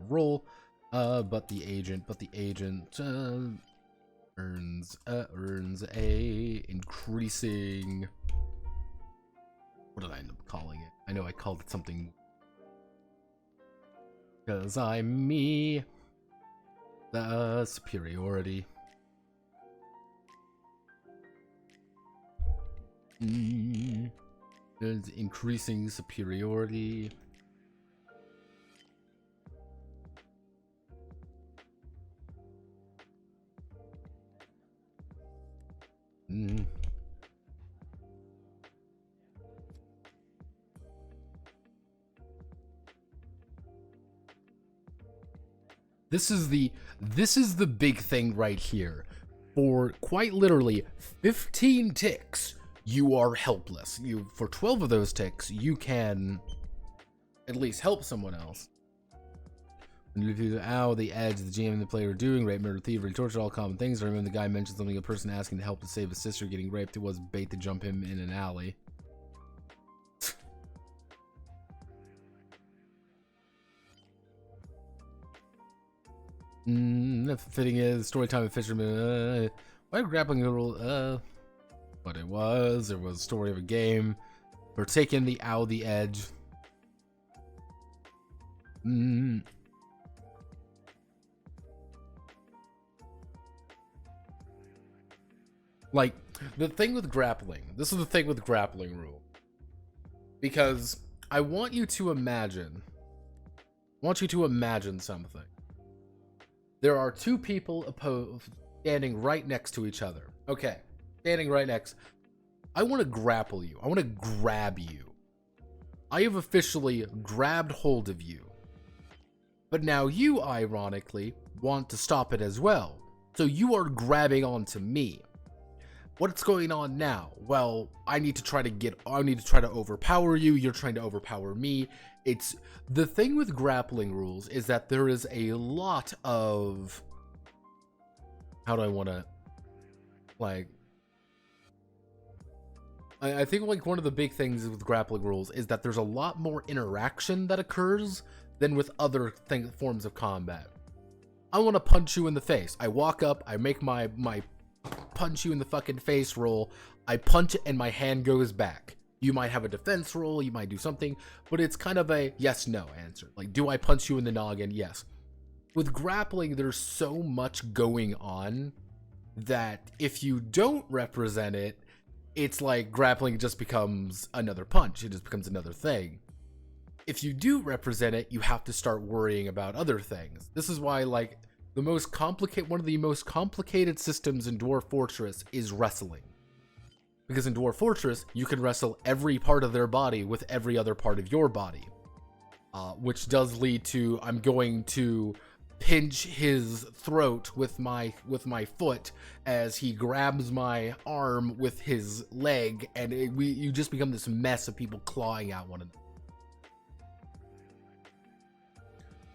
roll, but the agent earns a increasing. What did I end up calling it? I know I called it something because I'm me. The superiority. There's increasing superiority. This is the big thing right here. For quite literally 15 ticks, you are helpless. For 12 of those ticks, you can at least help someone else. Ow, the edge, the GM and the player are doing, rape, murder, thievery, torture, all common things. I remember the guy mentioned something, a person asking to help to save his sister getting raped. It was bait to jump him in an alley. Fitting is story time of fisherman. Why grappling rule? What it was story of a game. We're taking the ow, the edge. Like, the thing with grappling, this is the thing with grappling rule. Because I want you to imagine something. There are 2 people standing right next to each other. Okay, standing right next. I want to grapple you. I want to grab you. I have officially grabbed hold of you. But now you, ironically, want to stop it as well. So you are grabbing onto me. What's going on now? Well, I need to try to overpower you. You're trying to overpower me. It's the thing with grappling rules is that there is a lot of, how do I want to, like, I think like one of the big things with grappling rules is that there's a lot more interaction that occurs than with other forms of combat. I want to punch you in the face. I walk up, I make my punch you in the fucking face roll, I punch it and my hand goes back. You might have a defense roll, you might do something, but it's kind of a yes-no answer. Like, do I punch you in the noggin? Yes. With grappling, there's so much going on that if you don't represent it, it's like grappling just becomes another punch. It just becomes another thing. If you do represent it, you have to start worrying about other things. This is why, like, one of the most complicated systems in Dwarf Fortress is wrestling. Because in Dwarf Fortress, you can wrestle every part of their body with every other part of your body. Which does lead to, I'm going to pinch his throat with my foot as he grabs my arm with his leg, and you just become this mess of people clawing at one another.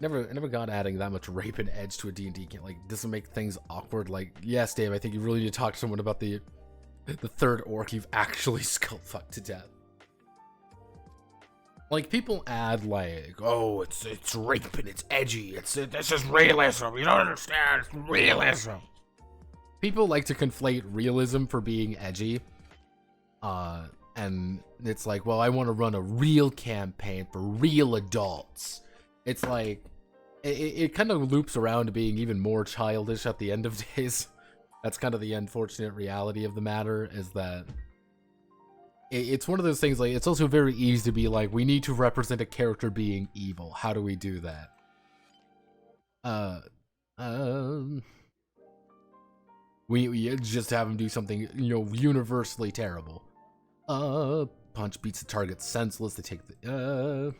I never got adding that much rape and edge to a D&D game. Like, doesn't make things awkward. Like, yes, Dave, I think you really need to talk to someone about the third orc you've actually skull-fucked to death. Like, people add, like, oh, it's rape and it's edgy. This is realism. You don't understand. It's realism. People like to conflate realism for being edgy. And it's like, well, I want to run a real campaign for real adults. It's like, it kind of loops around to being even more childish at the end of days. That's kind of the unfortunate reality of the matter, is that it's one of those things, like, it's also very easy to be like, we need to represent a character being evil. How do we do that? We just have him do something, you know, universally terrible. Punch beats the target senseless. They take the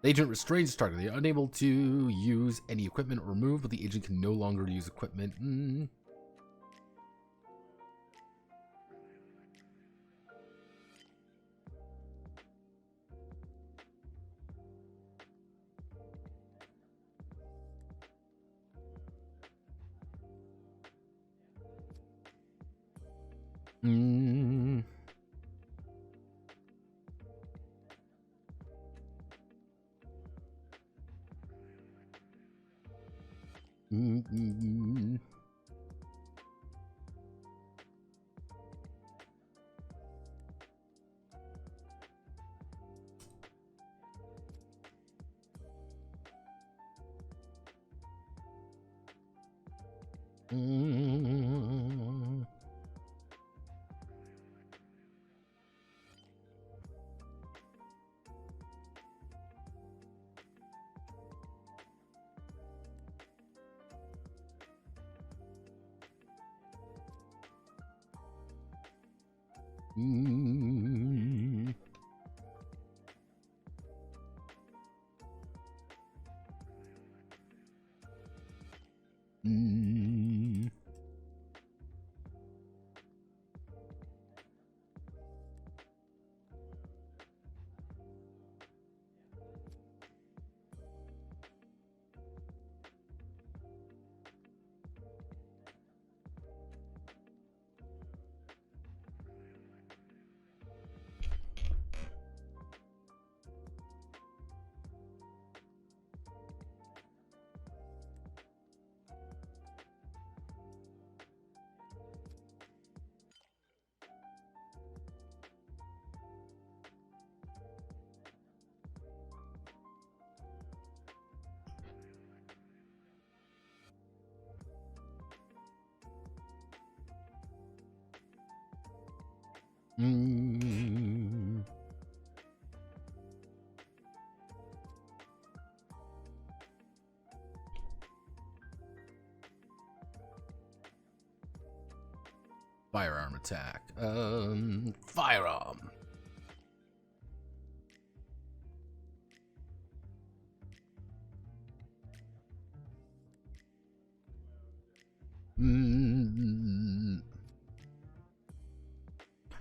agent restrains the target. They are unable to use any equipment or move, but the agent can no longer use equipment. Firearm attack. Firearm.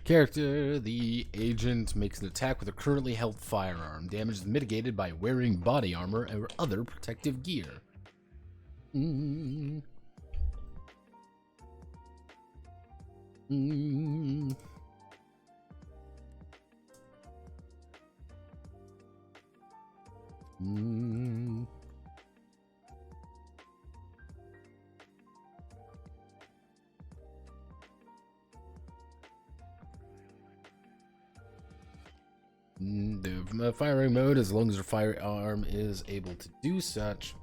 Character, the agent makes an attack with a currently held firearm. Damage is mitigated by wearing body armor or other protective gear. The firing mode, as long as your firearm is able to do such.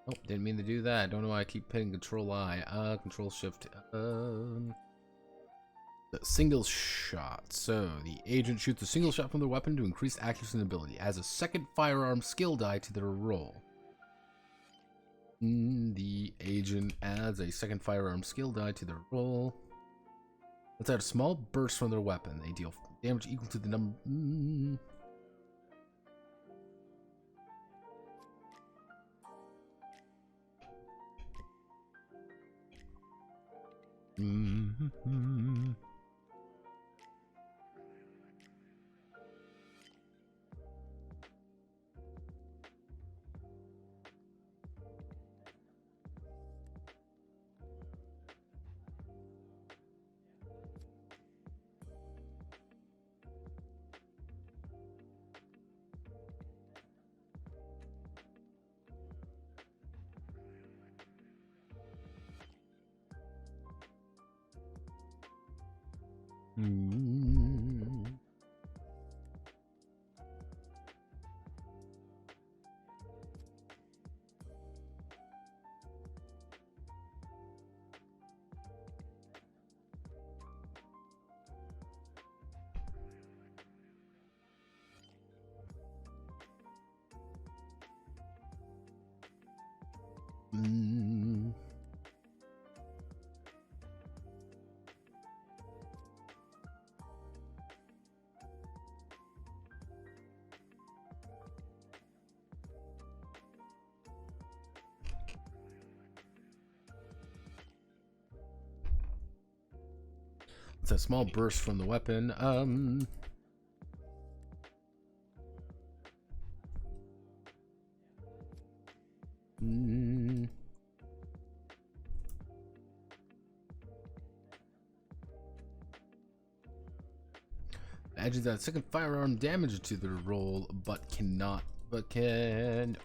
Oh, didn't mean to do that. I don't know why I keep hitting Control I. Control Shift. The single shot. So the agent shoots a single shot from their weapon to increase accuracy and ability. Adds a second firearm skill die to their roll. The agent adds a second firearm skill die to their roll. Let's add a small burst from their weapon. They deal damage equal to the number. Mm. It's a small burst from the weapon. Adds that second firearm damage to the roll, but can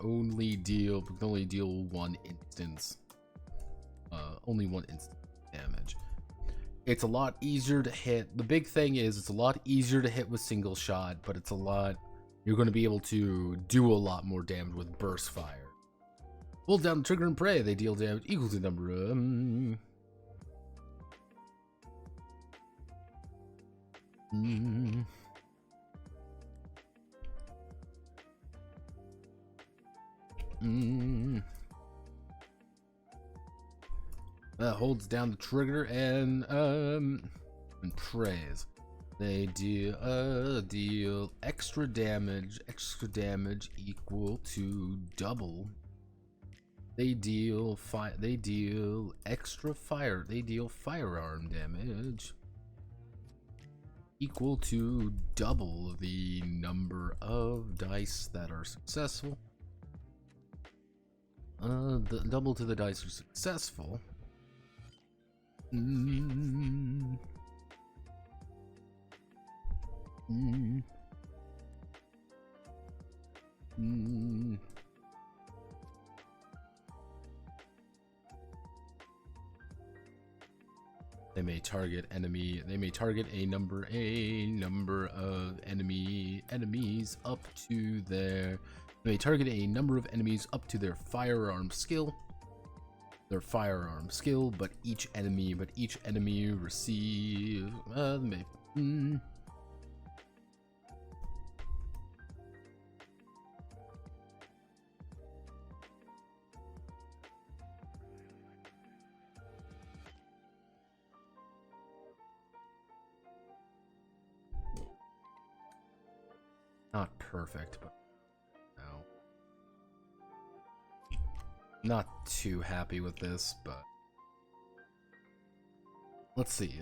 only deal one instance. Only one instance damage. It's a lot easier to hit. The big thing is it's a lot easier to hit with single shot, but you're going to be able to do a lot more damage with burst fire. Hold down the trigger and pray. They deal damage equal to the number of... Holds down the trigger and prays. They deal extra damage equal to double. They deal firearm damage equal to double the number of dice that are successful. Double to the dice are successful. They may target a number of enemies up to their firearm skill. But each enemy receive not perfect, but no. Not too happy with this, but let's see.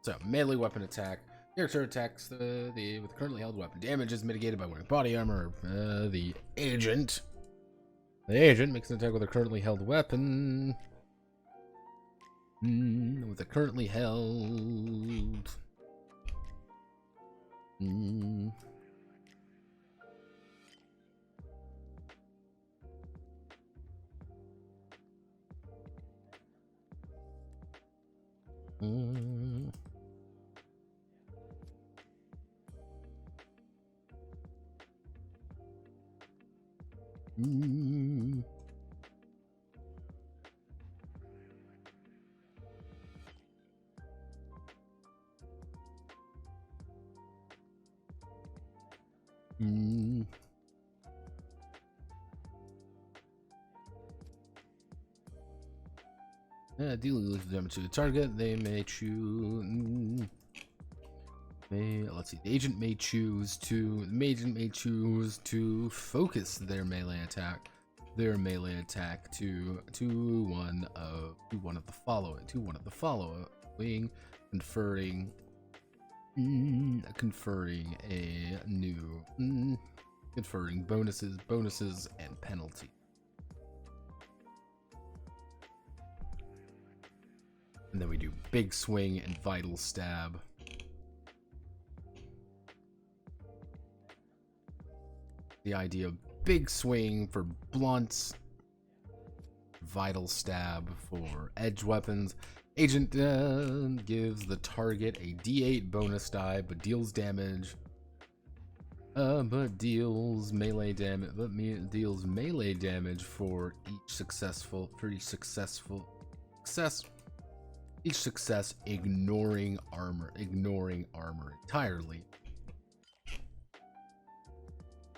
So melee weapon attack. Character attacks with the currently held weapon. Damage is mitigated by wearing body armor. The agent makes an attack with a currently held weapon. With a currently held. Dealing lethal damage to the target. They may choose. Let's see. The agent may choose to focus their melee attack to one of the following, conferring bonuses and penalty. And then we do big swing and vital stab. The idea of big swing for blunts, vital stab for edge weapons. Agent gives the target a D8 bonus die, but deals damage. Deals melee damage for each successful success. Each success ignoring armor entirely.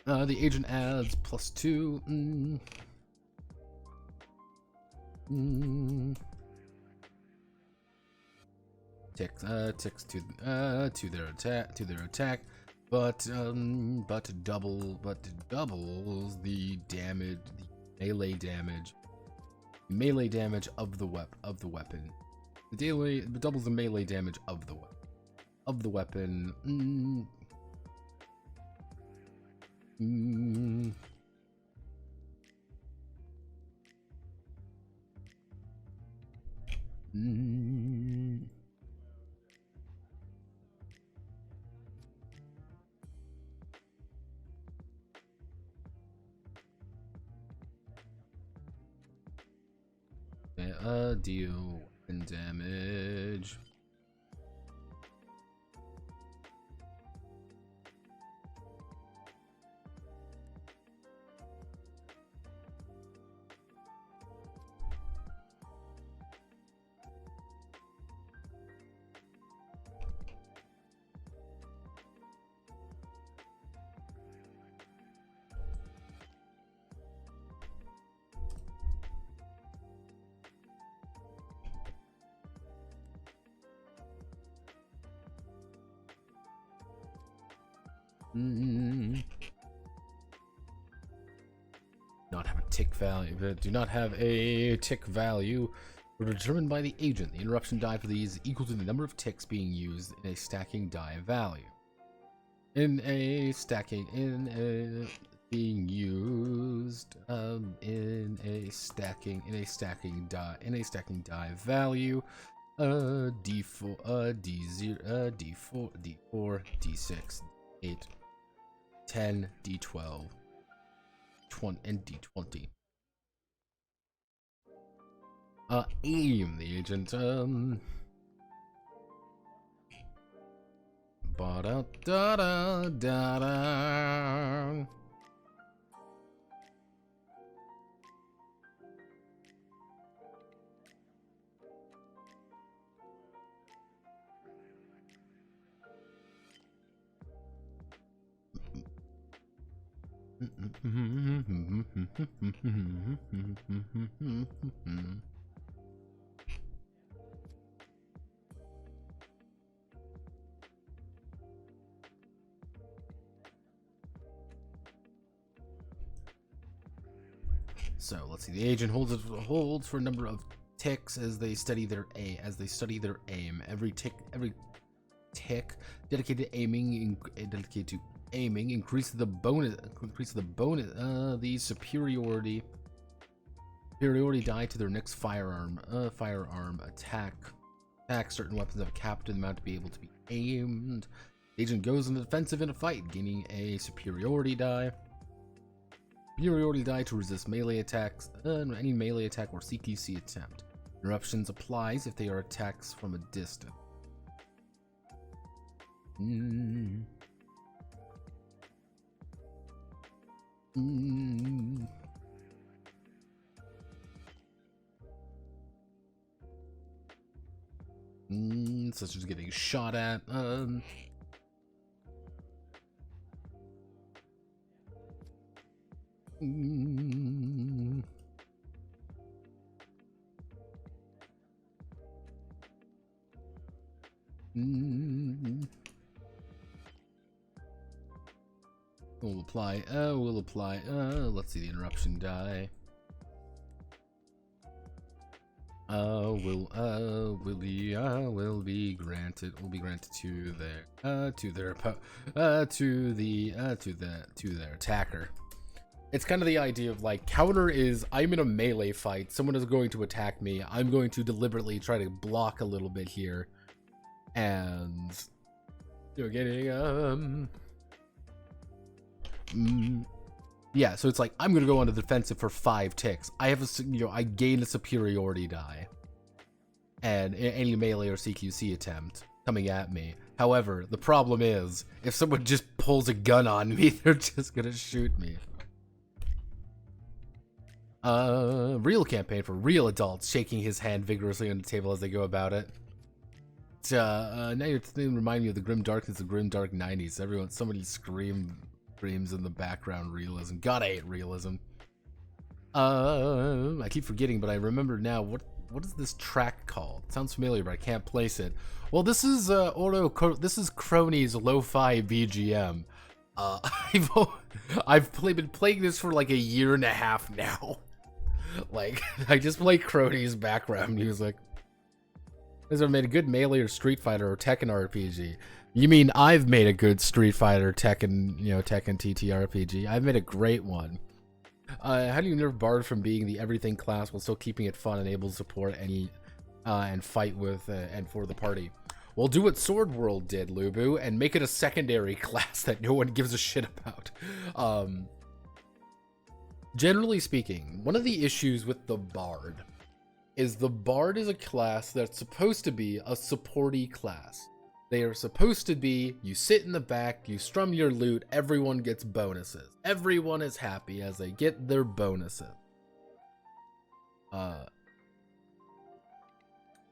The agent adds +2. Ticks to their attack, but doubles the damage, the melee damage of the weapon. It doubles the melee damage of the weapon. Deal weapon damage. Not have a tick value. Do not have a tick value. Determined by the agent. The interruption die for these is equal to the number of ticks being used in a stacking die value. Being used in a stacking die value. D4, D0, D4, D4, D6, 8, 10, D12, 20, and D20. Aim the agent. Ba da da da da da. So let's see. The agent holds for a number of ticks as they study their aim. Every tick dedicated to aiming increases the bonus. The superiority die to their next firearm attack. Certain weapons have a capped amount to be able to be aimed. The agent goes on the defensive in a fight, gaining a superiority die. Superiority die to resist melee attacks, any melee attack or CQC attempt. Interruptions applies if they are attacks from a distance. Such as getting shot at. We'll apply. Let's see the interruption die. Will be granted to their attacker. It's kind of the idea of like counter is I'm in a melee fight, someone is going to attack me, I'm going to deliberately try to block a little bit here, and you're getting yeah, so it's like I'm gonna go on the defensive for 5 ticks. I have I gain a superiority die, and any melee or CQC attempt coming at me. However, the problem is if someone just pulls a gun on me, they're just gonna shoot me. Real campaign for real adults, shaking his hand vigorously on the table as they go about it. Now you're remind me of the grim darkness of grim dark 90s. Somebody screams in the background. Realism. God, I hate realism. I keep forgetting, but I remember now. What is this track called? It sounds familiar, but I can't place it. Well, this is this is Crony's lo-fi BGM. I've been playing this for like a year and a half now. Like, I just play Crony's background music. Has ever made a good Melee or Street Fighter or Tekken RPG? You mean I've made a good Street Fighter, Tekken, Tekken TTRPG? I've made a great one. How do you nerf Bard from being the everything class while still keeping it fun and able to support any and fight with and for the party? Well, do what Sword World did, Lubu, and make it a secondary class that no one gives a shit about. Generally speaking, one of the issues with the Bard is the Bard is a class that's supposed to be a supporty class. They are supposed to be, you sit in the back, you strum your lute, everyone gets bonuses. Everyone is happy as they get their bonuses.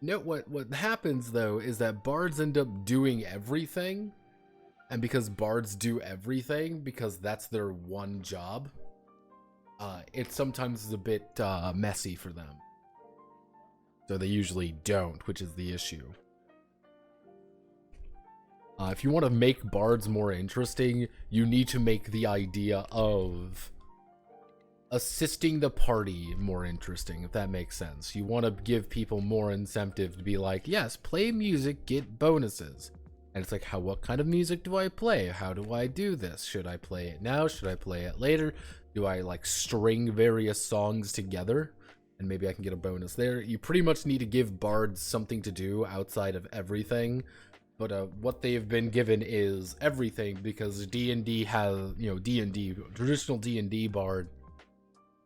Note what happens though is that bards end up doing everything, and because bards do everything, because that's their one job, it sometimes is a bit messy for them. So they usually don't, which is the issue. If you want to make bards more interesting, you need to make the idea of assisting the party more interesting, if that makes sense. You want to give people more incentive to be like, yes, play music, get bonuses. And it's like, what kind of music do I play? How do I do this? Should I play it now? Should I play it later? Do I like string various songs together? And maybe I can get a bonus there. You pretty much need to give bards something to do outside of everything. But what they have been given is everything, because D&D has, D&D, traditional D&D bard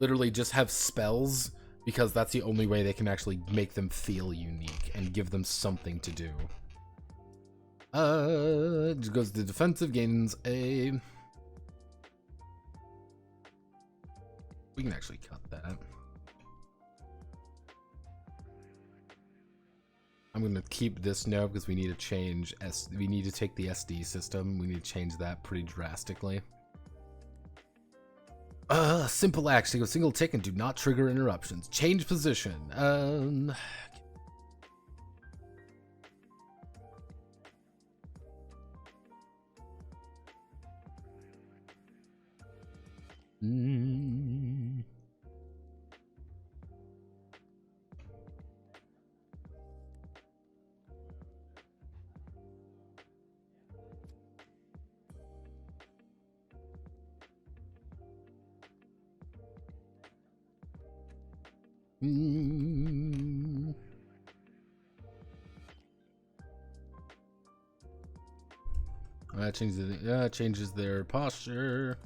literally just have spells, because that's the only way they can actually make them feel unique and give them something to do. It goes to defensive, gains a... We can actually cut that. I'm going to keep this note because we need to change we need to take the SD system. We need to change that pretty drastically. Simple acts. Take a single tick and do not trigger interruptions. Change position. That changes their posture.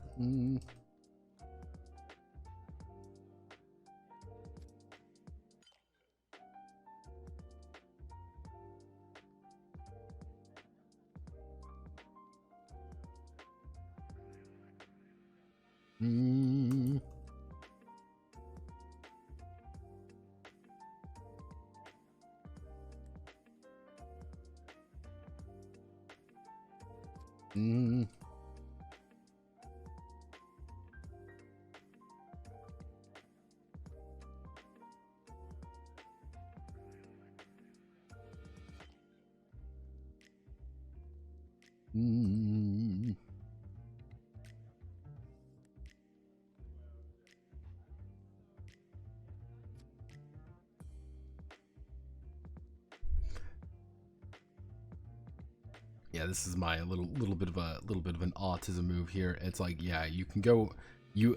Yeah, this is my little bit of an autism move here. It's like, yeah, you can go,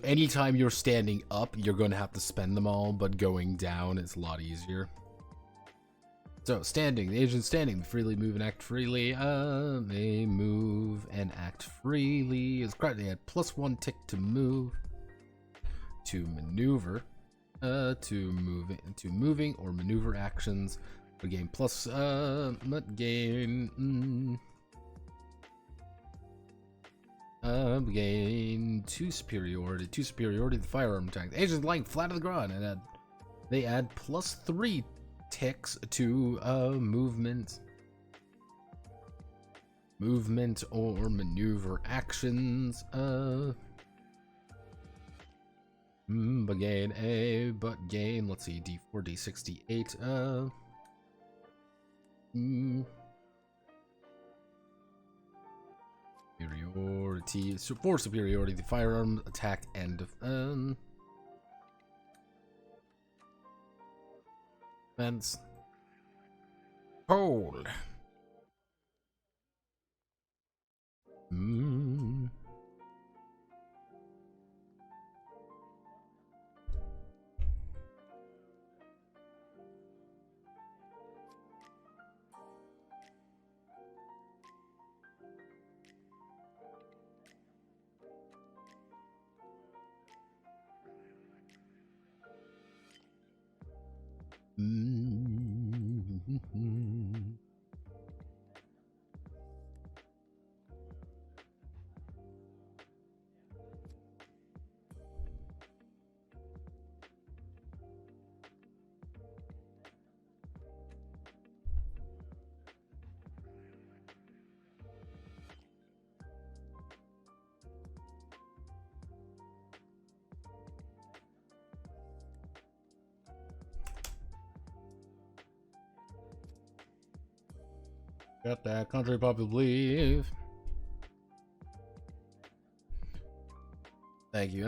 anytime you're standing up, you're going to have to spend them all, but going down is a lot easier. So, standing. The agent standing. Freely move and act freely. They move and act freely. Is correct. They had +1 tick to move. To maneuver. To moving or maneuver actions. We gain plus, gain. Gain 2 superiority. 2 superiority to firearm attack. Agents lying flat on the ground, and they add +3 ticks to movement. Movement or maneuver actions. But gain, let's see, D4, D68. Superiority, so for superiority, the firearm attack and defense. Hold. Got that country popular belief. Thank you.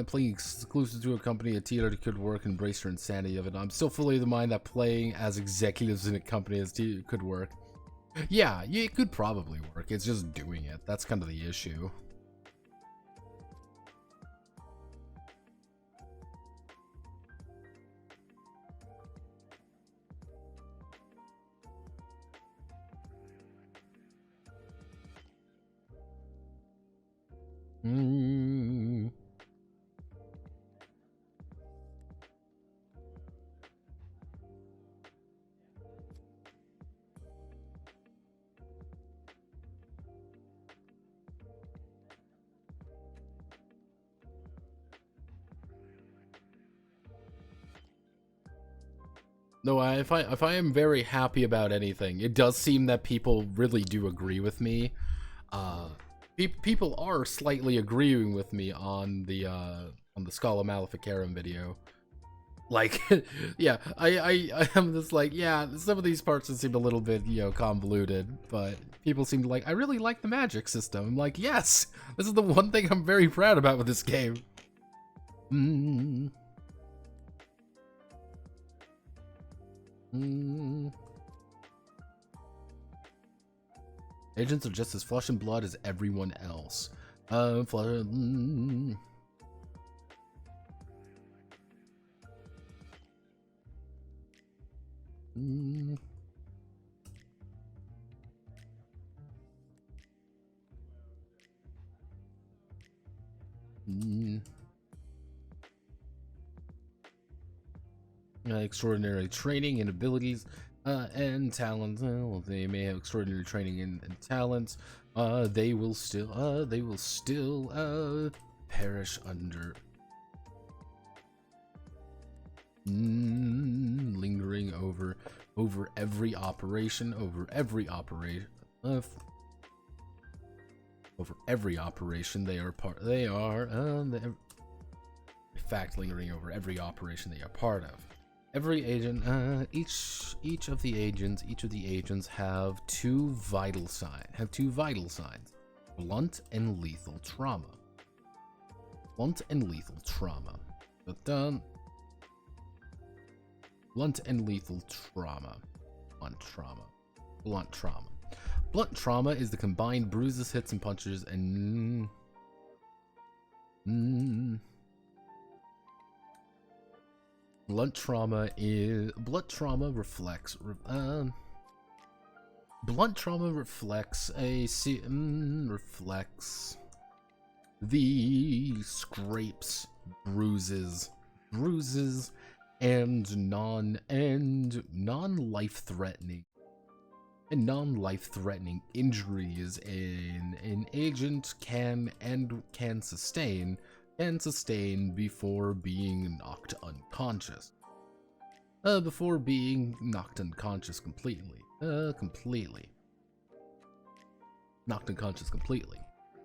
Playing exclusive to a company, a theater could work. Embrace your insanity of it. I'm still fully of the mind that playing as executives in a company could work. Yeah, it could probably work. It's just doing it. That's kind of the issue. No, if I am very happy about anything, it does seem that people really do agree with me. People are slightly agreeing with me on the Scala Maleficarum video. Like, yeah, I am just like, yeah, some of these parts seem a little bit, convoluted, but people seem to like, I really like the magic system. I'm like, yes, this is the one thing I'm very proud about with this game. Agents are just as flesh and blood as everyone else. Extraordinary training and abilities and talents. Well, they may have extraordinary training and talents. They will still perish under lingering over every operation, over every operation they are in fact lingering over every operation they are part of. Every agent, each of the agents have two vital signs: blunt and lethal trauma. Blunt and lethal trauma. Blunt and lethal trauma. Blunt trauma. Blunt trauma is the combined bruises, hits, and punches, and blunt trauma reflects the scrapes, bruises, and non-life threatening and non-life-threatening injuries an agent can sustain before being knocked unconscious. Before being knocked unconscious completely. Knocked unconscious completely.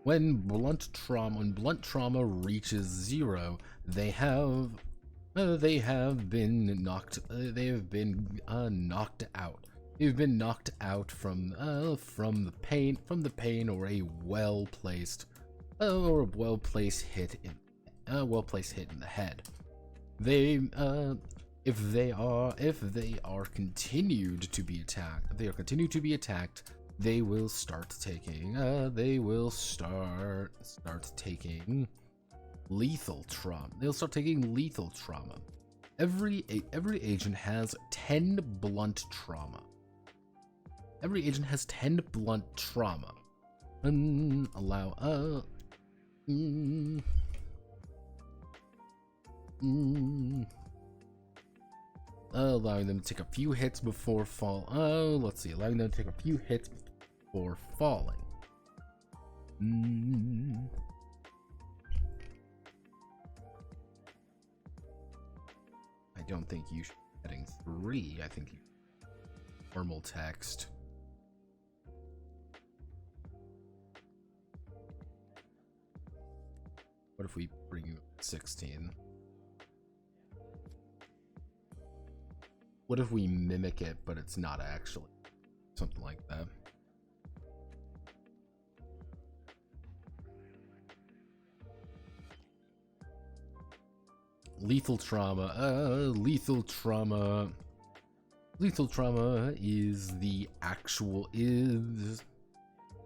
When blunt trauma reaches 0, they have been knocked out. They've been knocked out from the pain or a well-placed hit in the head. If they are continued to be attacked, they will start taking lethal trauma. They'll start taking lethal trauma. Every agent has 10 blunt trauma. Every agent has 10 blunt trauma. Allowing them to take a few hits before fall. Allowing them to take a few hits before falling. I don't think you should be heading 3. I think you normal text. What if we bring you 16? What if we mimic it, but it's not actually? Something like that. Lethal trauma. Lethal trauma is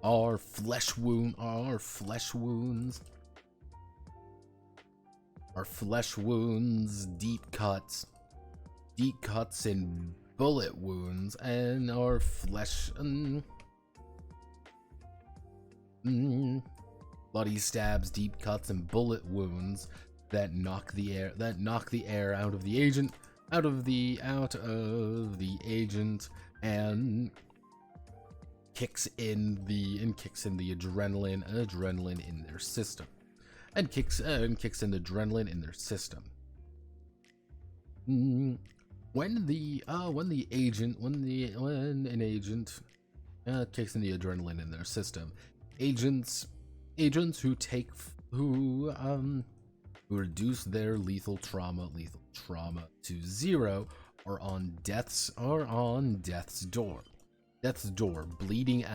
our flesh wounds, deep cuts and bullet wounds, and our flesh bloody stabs, deep cuts, and bullet wounds that knock the air out of the agent, and kicks in the adrenaline in their system. When an agent kicks in the adrenaline in their system, agents who reduce their lethal trauma to 0 are on death's door. Bleeding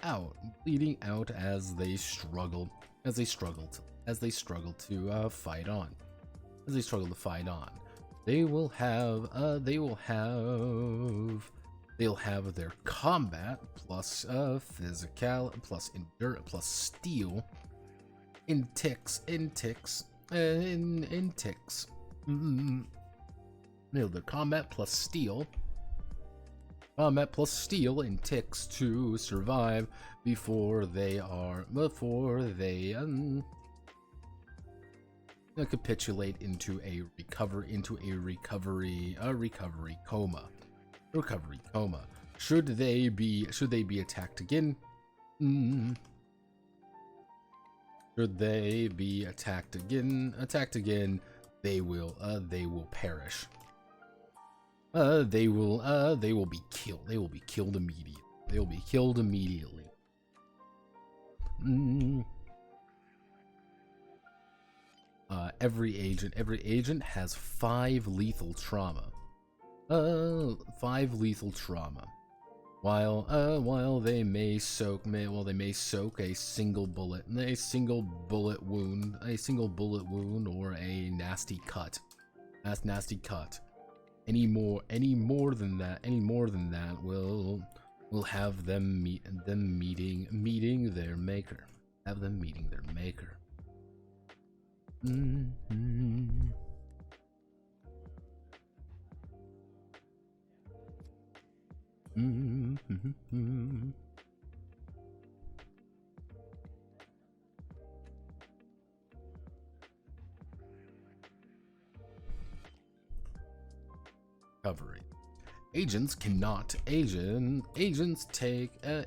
out as they struggle to fight on. They'll have their combat plus physical plus endurance plus steel in ticks. Their combat plus steel in ticks to survive before they capitulate into a recovery coma. Should they be attacked again? Should they be attacked again, they will perish. They will be killed. They will be killed immediately. Every agent has 5 lethal trauma. 5 lethal trauma. While they may soak a single bullet wound, or a nasty cut. Any more than that will have them meeting their maker. Recovery. Agents cannot agents take an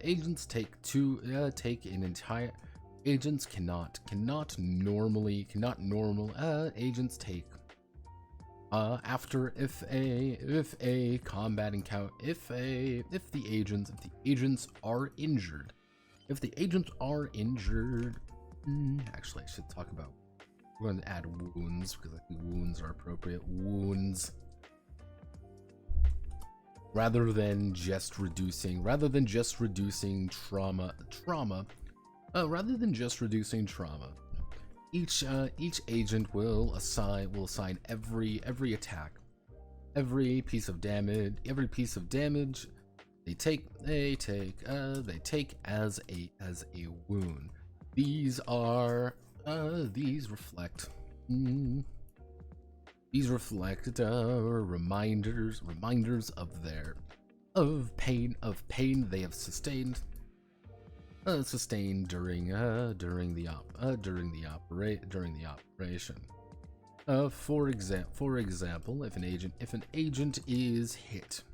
entire agents cannot normal agents take after if a combat encounter if the agents are injured actually I should talk about, we're going to add wounds because I think wounds are appropriate. Wounds rather than just reducing trauma. Each agent will assign every attack, every piece of damage they take as a wound. These reflect reminders of pain they have sustained during the operation. For example, if an agent is hit,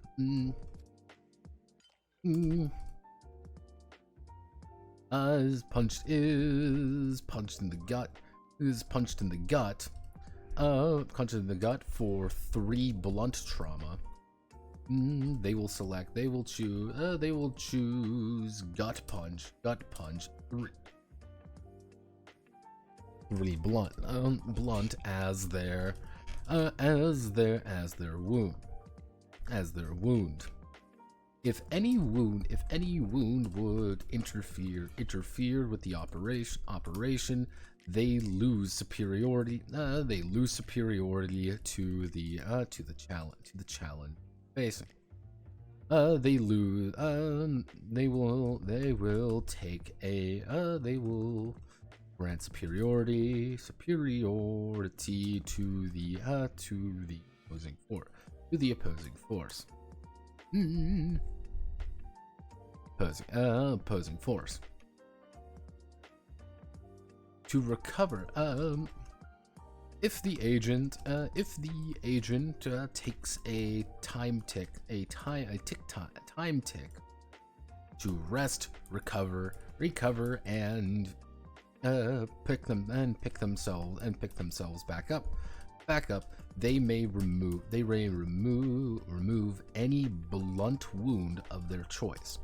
is punched in the gut for 3 blunt trauma, they will choose gut punch 3 blunt as their wound. If any wound would interfere with the operation, they lose superiority. To the challenge facing. They will grant superiority to the opposing force. Opposing force. To recover, if the agent takes a time tick to rest, recover, and pick themselves back up, they may remove any blunt wound of their choice.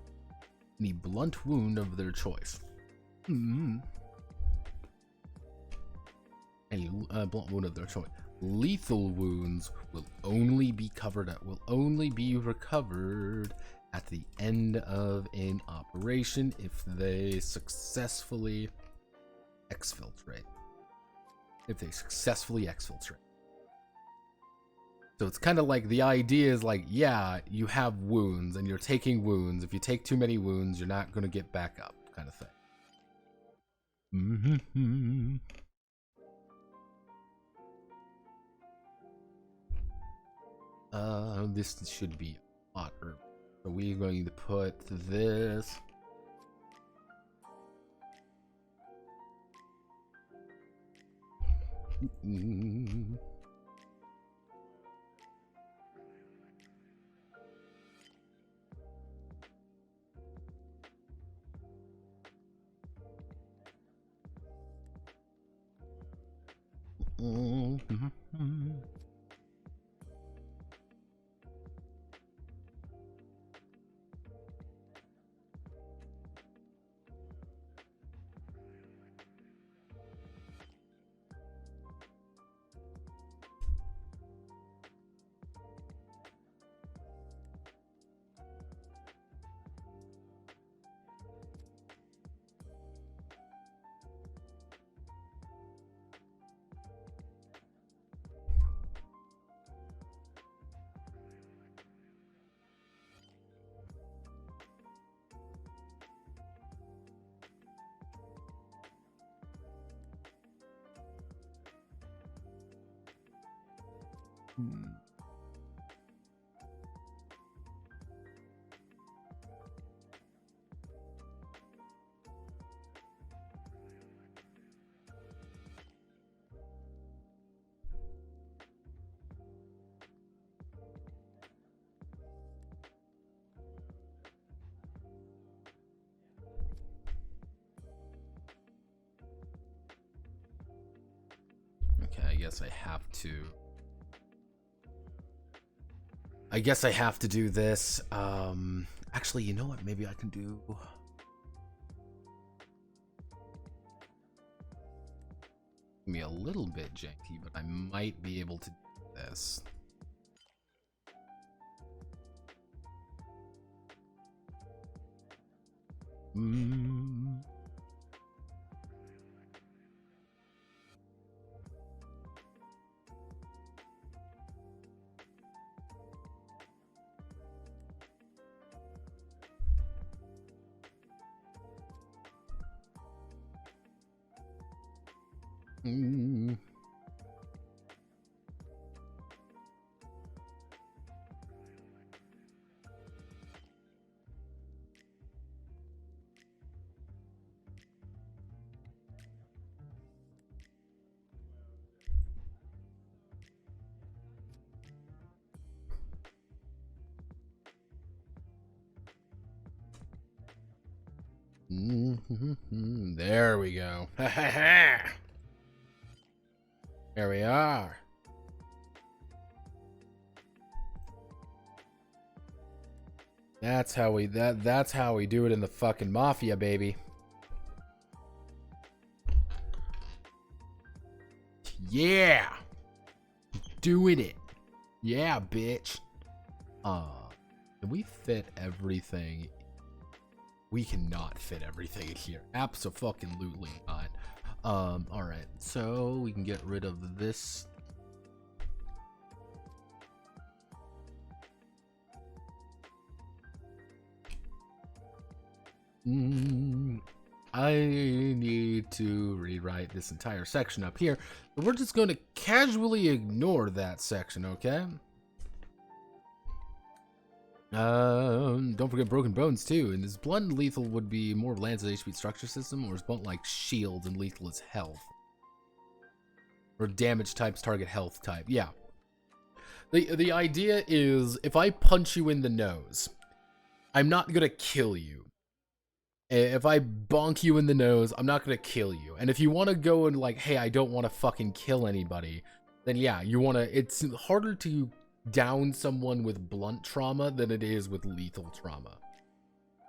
Any blunt wound of their choice. Lethal wounds will only be recovered at the end of an operation if they successfully exfiltrate. So it's kind of like, the idea is like, yeah, you have wounds and you're taking wounds. If you take too many wounds, you're not going to get back up, kind of thing. This should be hot herb. So we're going to put this. guess I have to. I guess I have to do this. Actually, you know what? Maybe I can do. Me a little bit janky, but I might be able to do this. There we go. There we are. That's how we that's how we do it in the fucking mafia, baby. Yeah. Doing it. Yeah, bitch. Can we fit everything? We cannot fit everything here. Abso-fucking-lutely not. Alright. So we can get rid of this. I need to rewrite this entire section up here. We're just going to casually ignore that section, okay? Don't forget broken bones too. And is blunt and lethal would be more of Lance's HP structure system, or is blunt like shield and lethal is health? Or damage types target health type. Yeah. The idea is if I punch you in the nose, I'm not gonna kill you. If I bonk you in the nose, I'm not gonna kill you. And if you want to go and like, hey, I don't want to fucking kill anybody, then yeah, you want to. It's harder to down someone with blunt trauma than it is with lethal trauma.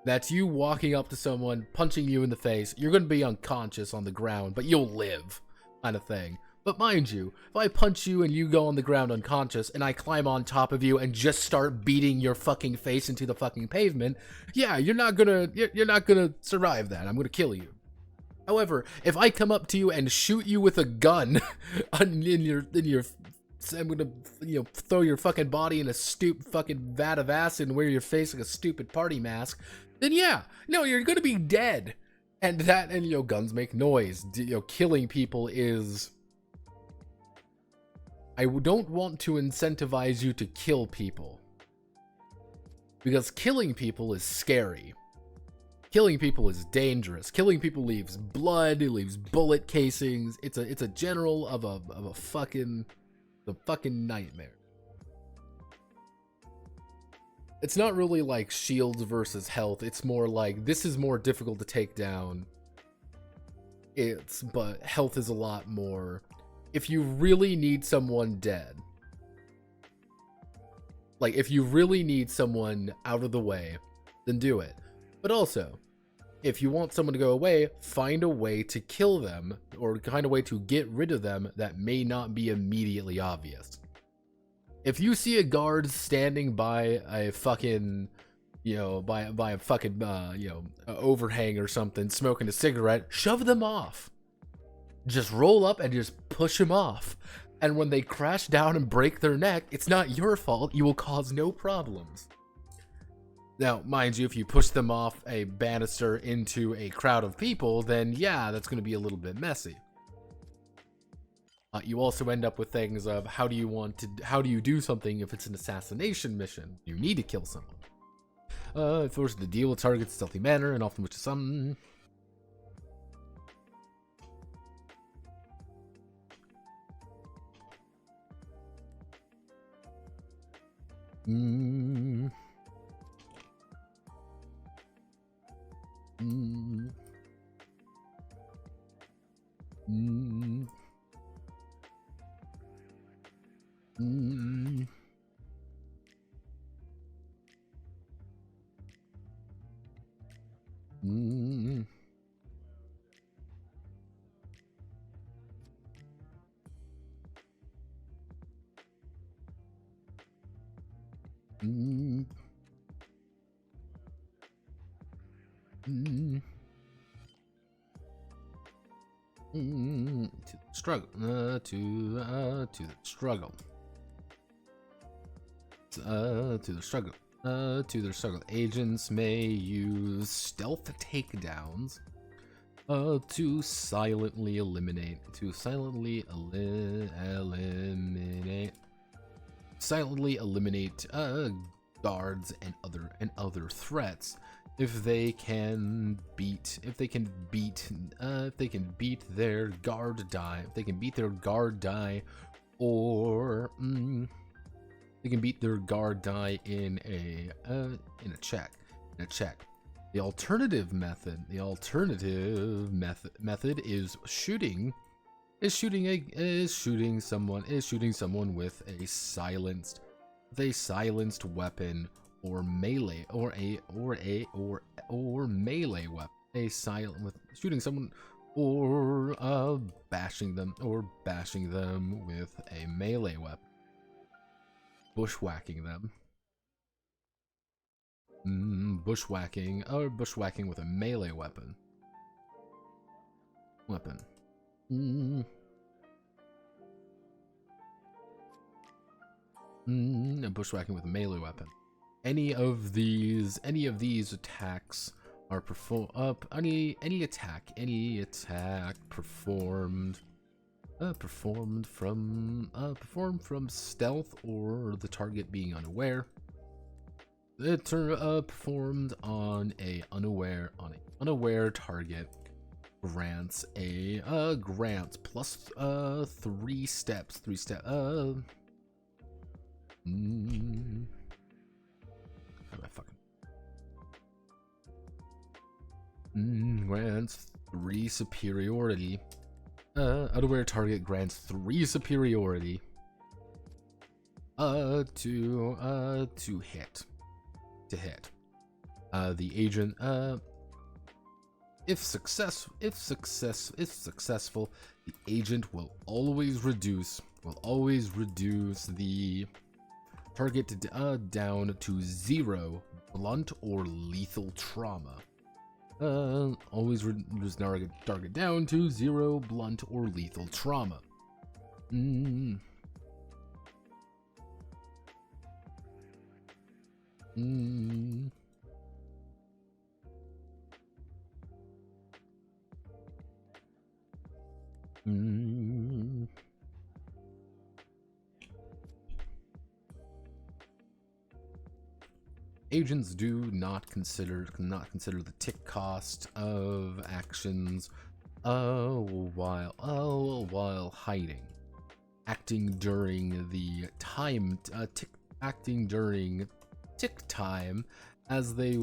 That's you walking up to someone, punching you in the face. You're going to be unconscious on the ground, but you'll live, kind of thing. But mind you, if I punch you and you go on the ground unconscious and I climb on top of you and just start beating your fucking face into the fucking pavement, yeah, you're not gonna survive that. I'm gonna kill you. However, if I come up to you and shoot you with a gun in your I'm gonna, throw your fucking body in a fucking vat of acid and wear your face like a stupid party mask, then yeah, no, you're gonna be dead. And that, and guns make noise. Killing people is. I don't want to incentivize you to kill people, because killing people is scary. Killing people is dangerous. Killing people leaves blood. It leaves bullet casings. It's a general of a fucking. The fucking nightmare. It's not really like shields versus health. It's more like this is more difficult to take down. But health is a lot more. If you really need someone dead, like if you really need someone out of the way, then do it. But also, if you want someone to go away, find a way to kill them or find a way to get rid of them that may not be immediately obvious. If you see a guard standing by a fucking, by a fucking, overhang or something, smoking a cigarette, shove them off. Just roll up and just push them off. And when they crash down and break their neck, it's not your fault. You will cause no problems. Now, mind you, if you push them off a banister into a crowd of people, then yeah, that's going to be a little bit messy. You also end up with things of how do you do something if it's an assassination mission? You need to kill someone. It forces the deal with targets in a stealthy manner and often which is some. Mm. Mm. Mm. Mm. To the struggle. To the struggle. To the struggle. To their struggle. Agents may use stealth takedowns to silently eliminate. Silently eliminate guards and other threats if they can beat their guard die. If they can beat their guard die, or they can beat their guard die in a check. The alternative method is shooting someone with a silenced weapon or melee melee weapon. Shooting someone or bashing them with a melee weapon. Bushwhacking them. Bushwhacking with a melee weapon. Bushwhacking with a melee weapon. Any of these attacks are any attack performed from stealth or the target being unaware. Performed on a unaware target grants plus 3 steps. Grants 3 superiority. Unaware target grants 3 superiority to hit. The agent, if successful, the agent will always reduce the target down to 0 blunt or lethal trauma. Always reduce target down to 0 blunt or lethal trauma. Agents do not consider the tick cost of actions while hiding, acting during the tick time as they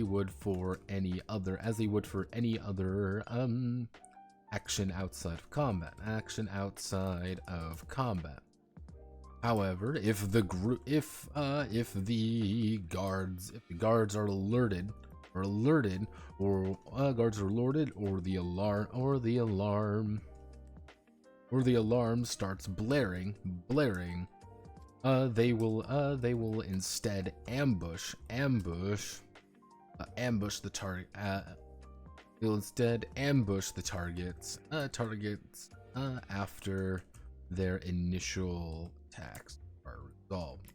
would for any other action outside of combat. However, if the guards are alerted, or the alarm starts blaring, they will instead ambush the target. They'll instead ambush the targets after their initial attacks are resolved.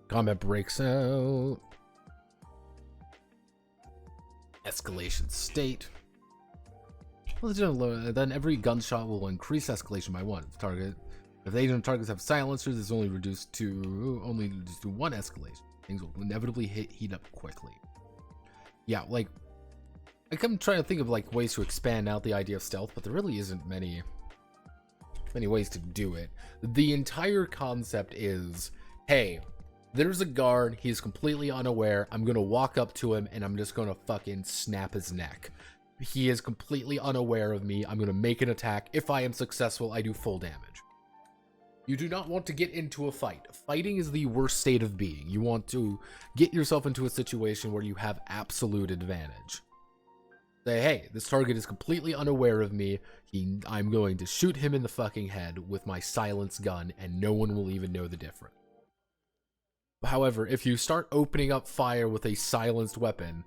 Combat breaks out. Escalation state. Then every gunshot will increase escalation by 1. If the agent targets have silencers, it's only reduced to 1 escalation. Things will inevitably heat up quickly. Yeah, like I'm trying to think of like ways to expand out the idea of stealth, but there really isn't many ways to do it. The entire concept is, hey, there's a guard, he's completely unaware, I'm gonna walk up to him and I'm just gonna fucking snap his neck. He is completely unaware of me, I'm gonna make an attack. If I am successful, I do full damage. You do not want to get into a fight. Fighting is the worst state of being. You want to get yourself into a situation where you have absolute advantage. Say, hey, this target is completely unaware of me. I'm going to shoot him in the fucking head with my silenced gun, and no one will even know the difference. However, if you start opening up fire with a silenced weapon,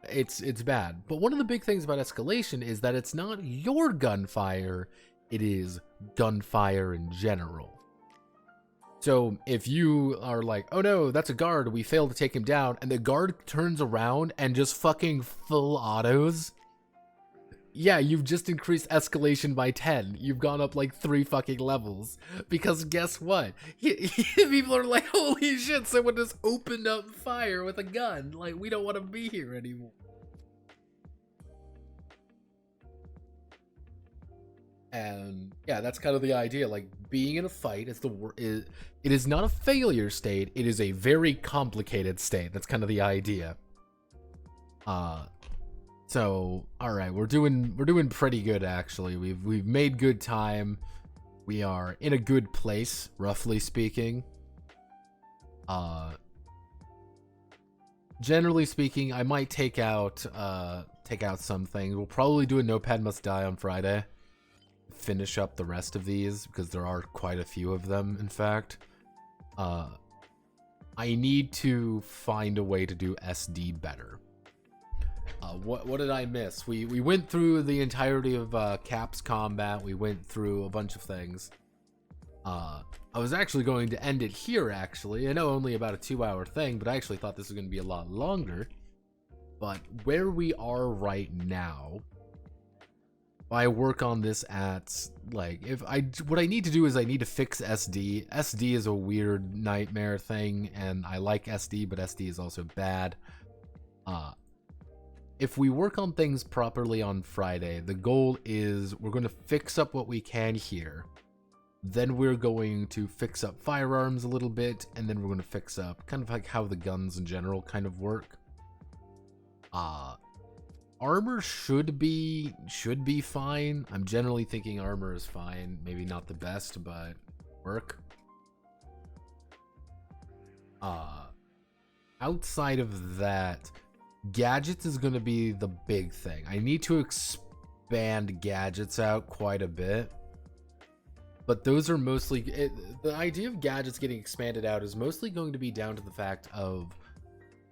it's bad. But one of the big things about escalation is that it's not your gunfire, it is gunfire in general. So if you are like, oh no, that's a guard, we failed to take him down, and the guard turns around and just fucking full autos, yeah, you've just increased escalation by 10. You've gone up like 3 fucking levels. Because guess what? People are like, holy shit, someone just opened up fire with a gun. Like, we don't want to be here anymore. And yeah, that's kind of the idea. Like, being in a fight is it is not a failure state. It is a very complicated state. That's kind of the idea. So, all right, we're doing pretty good actually. We've made good time. We are in a good place, roughly speaking. Generally speaking, I might take out some things. We'll probably do a Notepad Must Die on Friday. Finish up the rest of these because there are quite a few of them, in fact. I need to find a way to do SD better. What did I miss? We went through the entirety of Caps combat. We went through a bunch of things. I was actually going to end it here, actually. I know only about a 2-hour thing, but I actually thought this was going to be a lot longer. But where we are right now, I work on this at, like, what I need to do is I need to fix SD. SD is a weird nightmare thing, and I like SD, but SD is also bad. If we work on things properly on Friday, the goal is we're going to fix up what we can here. Then we're going to fix up firearms a little bit, and then we're going to fix up kind of like how the guns in general kind of work. Armor should be fine. I'm generally thinking armor is fine. Maybe not the best, but work. Outside of that, gadgets is going to be the big thing. I need to expand gadgets out quite a bit. But those are mostly... the idea of gadgets getting expanded out is mostly going to be down to the fact of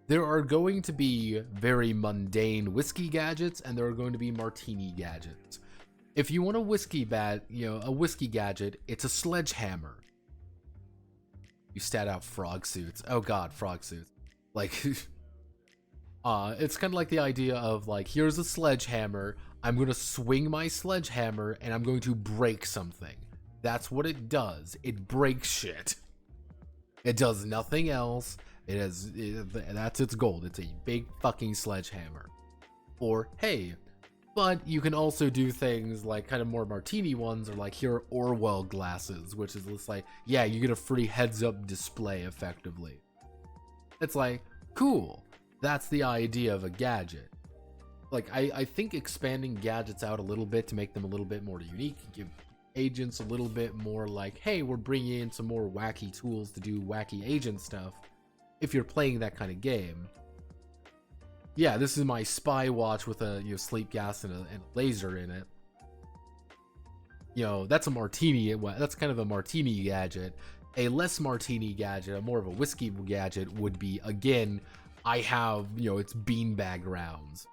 there are going to be very mundane whiskey gadgets, and there are going to be martini gadgets. If you want a whiskey gadget, it's a sledgehammer. You stat out frog suits. Oh god, frog suits. Like... it's kind of like the idea of, like, here's a sledgehammer, I'm going to swing my sledgehammer, and I'm going to break something. That's what it does. It breaks shit. It does nothing else. That's its goal. It's a big fucking sledgehammer. Or, hey, but you can also do things like kind of more martini ones, or like, here are Orwell glasses, which is just like, yeah, you get a free heads-up display, effectively. It's like, cool. That's the idea of a gadget. Like, I think expanding gadgets out a little bit to make them a little bit more unique, give agents a little bit more like, hey, we're bringing in some more wacky tools to do wacky agent stuff. If you're playing that kind of game. Yeah, this is my spy watch with a sleep gas and a laser in it. That's a martini. That's kind of a martini gadget. A less martini gadget, a more of a whiskey gadget would be, again, I have, it's beanbag rounds.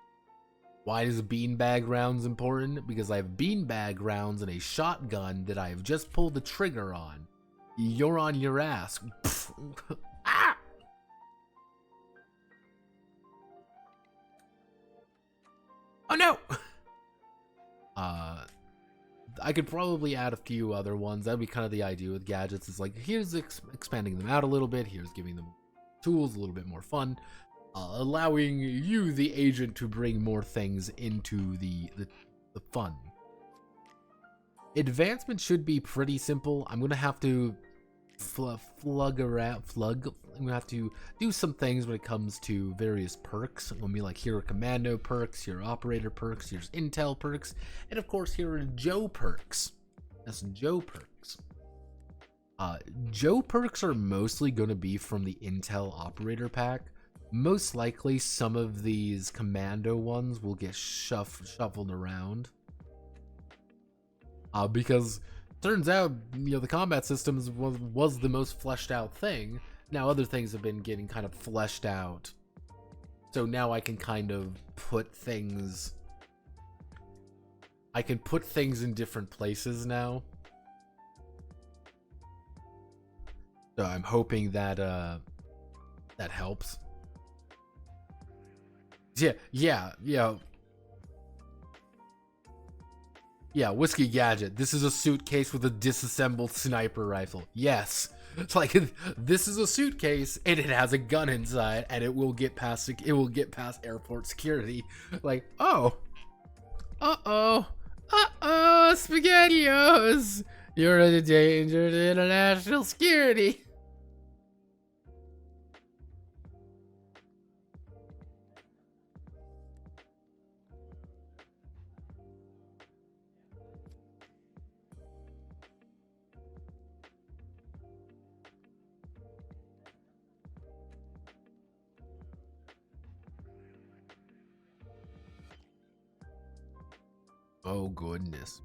Why is beanbag rounds important? Because I have beanbag rounds in a shotgun that I have just pulled the trigger on. You're on your ass. Ah! Oh no! I could probably add a few other ones. That'd be kind of the idea with gadgets. It's like, here's expanding them out a little bit. Here's giving them tools, a little bit more fun. allowing you, the agent, to bring more things into the fun. Advancement should be pretty simple. I'm gonna have to I'm gonna have to do some things when it comes to various perks. I'm gonna be like, here are commando perks, here are operator perks, here's intel perks, and of course here are Joe perks. That's Joe perks. Joe perks are mostly gonna be from the intel operator pack. Most likely some of these commando ones will get shuffled around. Because turns out, the combat systems was the most fleshed out thing. Now other things have been getting kind of fleshed out. So now I can kind of put things... I can put things in different places now. So I'm hoping that, that helps. Yeah. Yeah, Whiskey Gadget. This is a suitcase with a disassembled sniper rifle. Yes. It's like, this is a suitcase and it has a gun inside and it will get past airport security. Like, oh. SpaghettiOs. You're a danger to international security. Oh, goodness.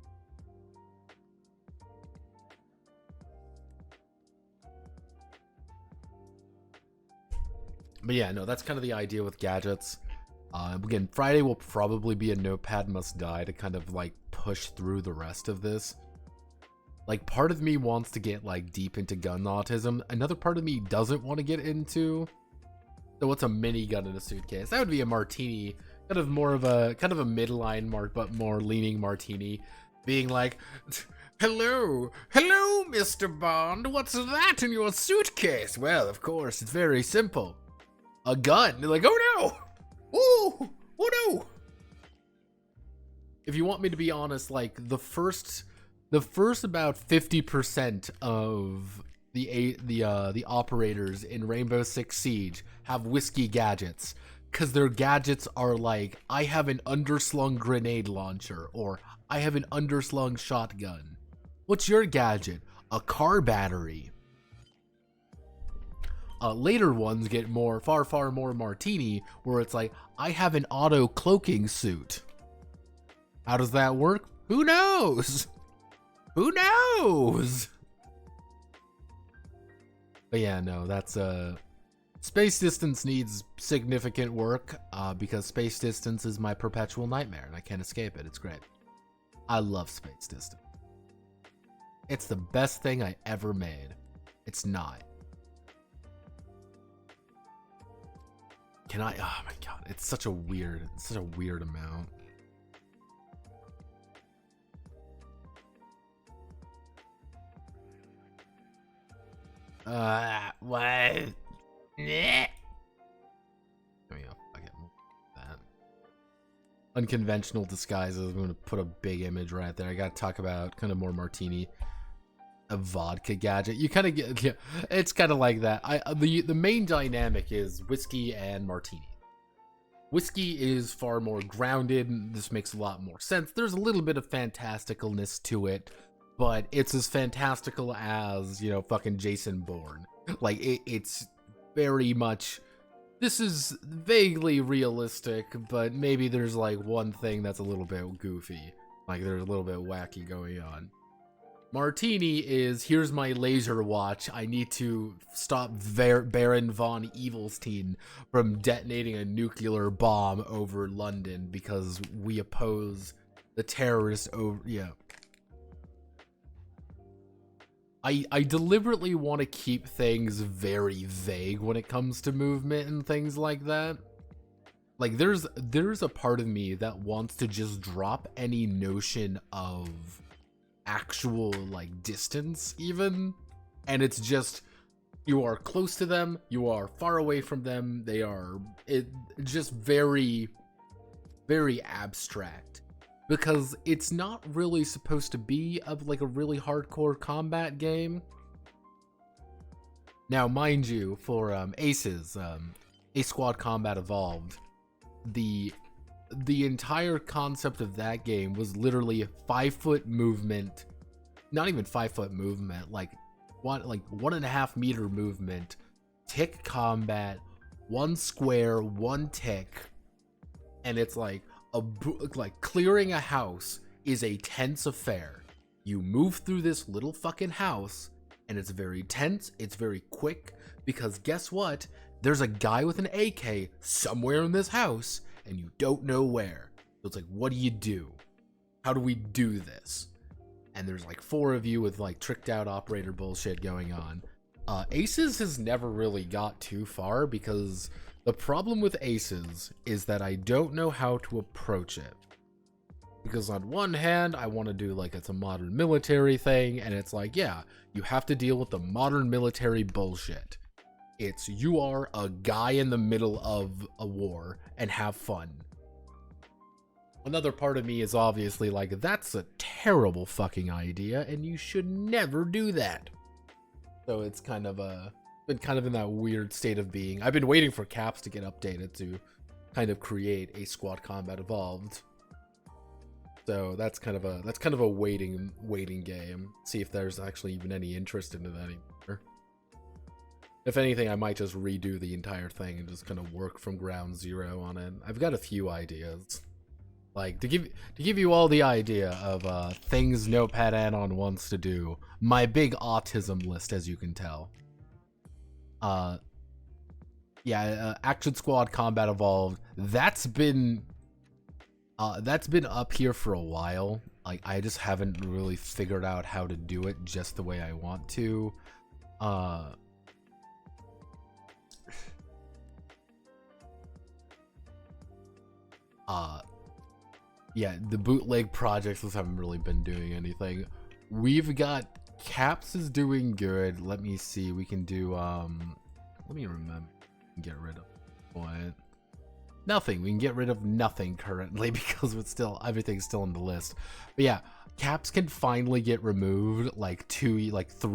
But yeah, no, that's kind of the idea with gadgets. Again, Friday will probably be a notepad must die to kind of like push through the rest of this. Like, part of me wants to get like deep into gun autism. Another part of me doesn't want to get into. So what's a minigun in a suitcase? That would be a martini. Kind of a midline mark, but more leaning martini, being like, hello, Mr. Bond, what's that in your suitcase? Well, of course, it's very simple. A gun. They're like, oh no! Oh no! If you want me to be honest, like, the first about 50% of the operators in Rainbow Six Siege have Whiskey Gadgets. Because their gadgets are like, I have an underslung grenade launcher, or I have an underslung shotgun. What's your gadget? A car battery. Later ones get far more martini, where it's like, I have an auto cloaking suit. How does that work? Who knows? Who knows? But yeah, no, that's Space Distance needs significant work, because Space Distance is my perpetual nightmare, and I can't escape it. It's great. I love Space Distance. It's the best thing I ever made. It's not. Oh my god, it's such a weird amount. What? There we go. I get that. Unconventional disguises. I'm going to put a big image right there. I got to talk about kind of more martini. A vodka gadget. You kind of get, yeah, it's kind of like that. The main dynamic is whiskey and martini. Whiskey is far more grounded, and this makes a lot more sense. There's a little bit of fantasticalness to it, but it's as fantastical as, fucking Jason Bourne. Like, it's very much, this is vaguely realistic, but maybe there's like one thing that's a little bit goofy. Like, there's a little bit wacky going on. Martini is, here's my laser watch. I need to stop Baron von Evilstein from detonating a nuclear bomb over London because we oppose the terrorists over, yeah. I deliberately want to keep things very vague when it comes to movement and things like that. Like, there's a part of me that wants to just drop any notion of actual, like, distance, even. And it's just, You are close to them, you are far away from them. They are just very, very abstract, because it's not really supposed to be like a really hardcore combat game. Now, mind you, for Aces, Ace Squad Combat Evolved, the entire concept of that game was literally a 5-foot movement, not even 5-foot movement, like 1.5 meter movement, tick combat, 1 square, 1 tick, and it's like clearing a house is a tense affair. You move through this little fucking house, and it's very tense, it's very quick, because guess what? There's a guy with an AK somewhere in this house, and you don't know where. So it's like, what do you do? How do we do this? And there's like 4 of you with like tricked out operator bullshit going on. Aces has never really got too far, because the problem with Aces is that I don't know how to approach it. Because on one hand, I want to do like it's a modern military thing, and it's like, yeah, you have to deal with the modern military bullshit. It's you are a guy in the middle of a war and have fun. Another part of me is obviously like, that's a terrible fucking idea, and you should never do that. So it's kind of been kind of in that weird state of being. I've been waiting for caps to get updated to kind of create a Squad Combat Evolved. So that's kind of a waiting game. See if there's actually even any interest into that anymore. If anything, I might just redo the entire thing and just kind of work from ground zero on it. I've got a few ideas. Like, to give you all the idea of things Notepad Anon wants to do. My big autism list, as you can tell. Action Squad Combat Evolved. That's been up here for a while. Like, I just haven't really figured out how to do it just the way I want to. Yeah, the bootleg projects just haven't really been doing anything. We've got Caps is doing good. Let me see. We can do let me remember. Get rid of what? Nothing. We can get rid of nothing currently because it's still everything's still on the list. But yeah, Caps can finally get removed like 3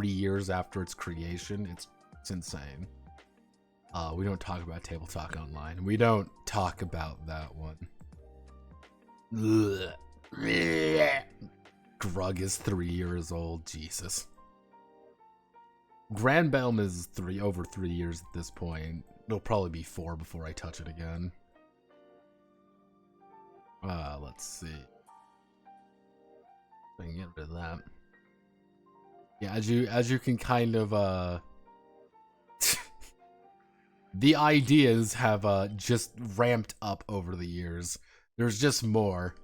years after its creation. It's insane. We don't talk about Table Talk Online. We don't talk about that one. Grug is 3 years old. Jesus. Grand Belm is over 3 years at this point. It'll probably be 4 before I touch it again. Let's see. I can get rid of that. Yeah, as you can kind of the ideas have just ramped up over the years. There's just more.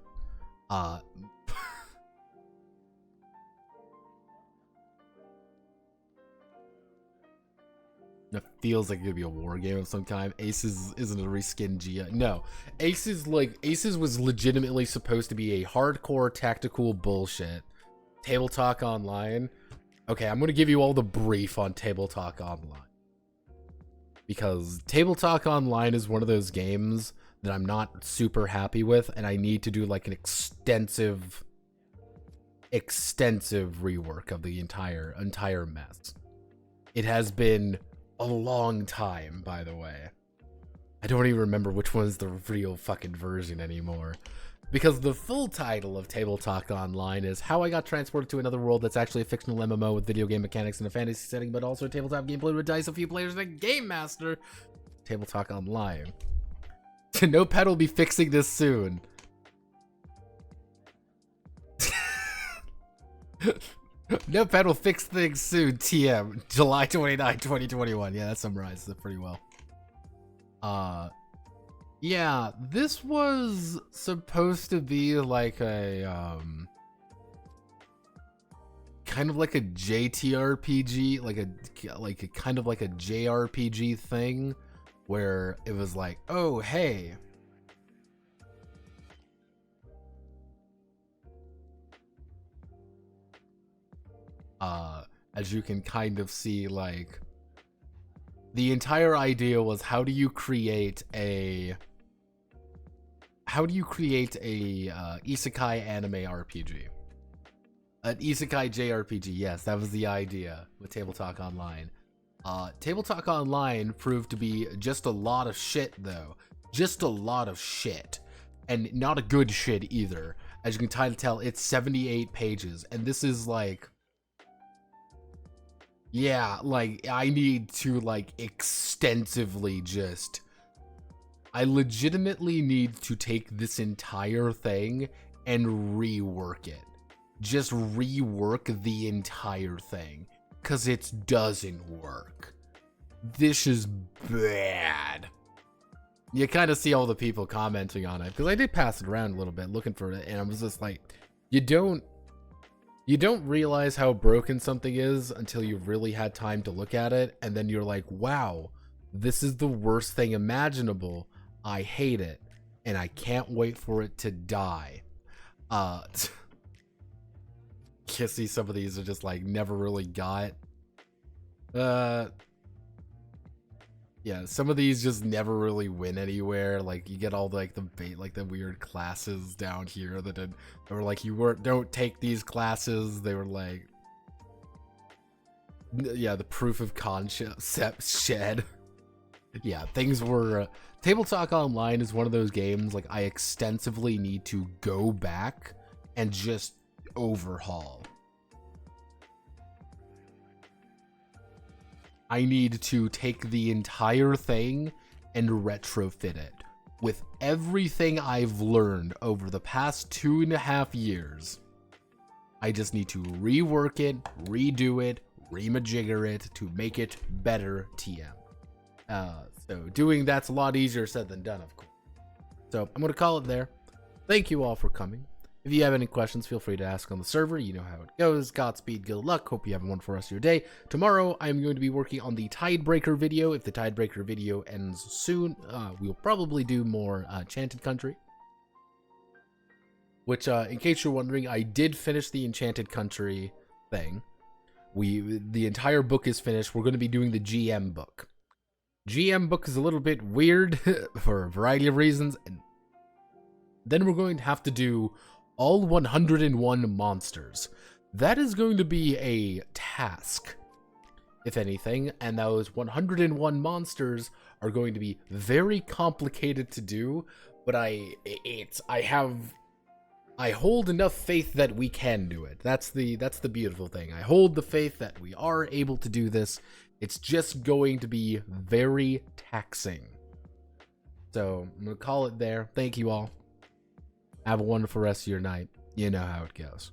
It feels like it could be a war game of some kind. Aces isn't a reskin Gia. No, Aces was legitimately supposed to be a hardcore tactical bullshit. Table Talk Online. Okay, I'm gonna give you all the brief on Table Talk Online, because Table Talk Online is one of those games that I'm not super happy with, and I need to do like an extensive rework of the entire mess. It has been a long time, by the way. I don't even remember which one's the real fucking version anymore. Because the full title of Table Talk Online is How I Got Transported to Another World That's Actually a Fictional MMO with Video Game Mechanics in a Fantasy Setting, but also a tabletop gameplay with dice, a few players, and a game master. Table Talk Online. Notepad will be fixing this soon. Notepad will fix things soon. TM. July 29, 2021. Yeah, that summarizes it pretty well. Yeah, this was supposed to be like a, kind of like a JTRPG, like a kind of like a JRPG thing, where it was like, oh, hey. As you can kind of see, like, The entire idea was how do you create a isekai anime RPG? An isekai JRPG, yes, that was the idea with Table Talk Online. Table Talk Online proved to be just a lot of shit, though. Just a lot of shit. And not a good shit either. As you can tell, it's 78 pages. And this is like... Yeah, like, I need to, like, extensively just... I legitimately need to take this entire thing and rework it. Just rework the entire thing. Because it doesn't work. This is bad. You kind of see all the people commenting on it. Because I did pass it around a little bit looking for it. And I was just like, you don't realize how broken something is until you've really had time to look at it. And then you're like, wow, this is the worst thing imaginable. I hate it. And I can't wait for it to die. You see some of these are just like never really got. Yeah, some of these just never really win anywhere. Like you get all the, like the weird classes down here that were like don't take these classes. They were like, yeah, the proof of concept shed. Yeah, things were. Table Talk Online is one of those games like I extensively need to go back and just overhaul. I need to take the entire thing and retrofit it with everything I've learned over the past 2.5 years. I just need to rework it, redo it, remajigger it to make it better TM. So doing that's a lot easier said than done, of course. So I'm going to call it there. Thank you all for coming. If you have any questions, feel free to ask on the server. You know how it goes. Godspeed, good luck. Hope you have a wonderful rest of your day. Tomorrow, I'm going to be working on the Tidebreaker video. If the Tidebreaker video ends soon, we'll probably do more Enchanted Country. Which, in case you're wondering, I did finish the Enchanted Country thing. The entire book is finished. We're going to be doing the GM book. GM book is a little bit weird for a variety of reasons. And then we're going to have to do all 101 monsters. That is going to be a task, if anything, and those 101 monsters are going to be very complicated to do, but I hold enough faith that we can do it. That's the beautiful thing. I hold the faith that we are able to do this. It's just going to be very taxing. So I'm going to call it there. Thank you all. Have a wonderful rest of your night. You know how it goes.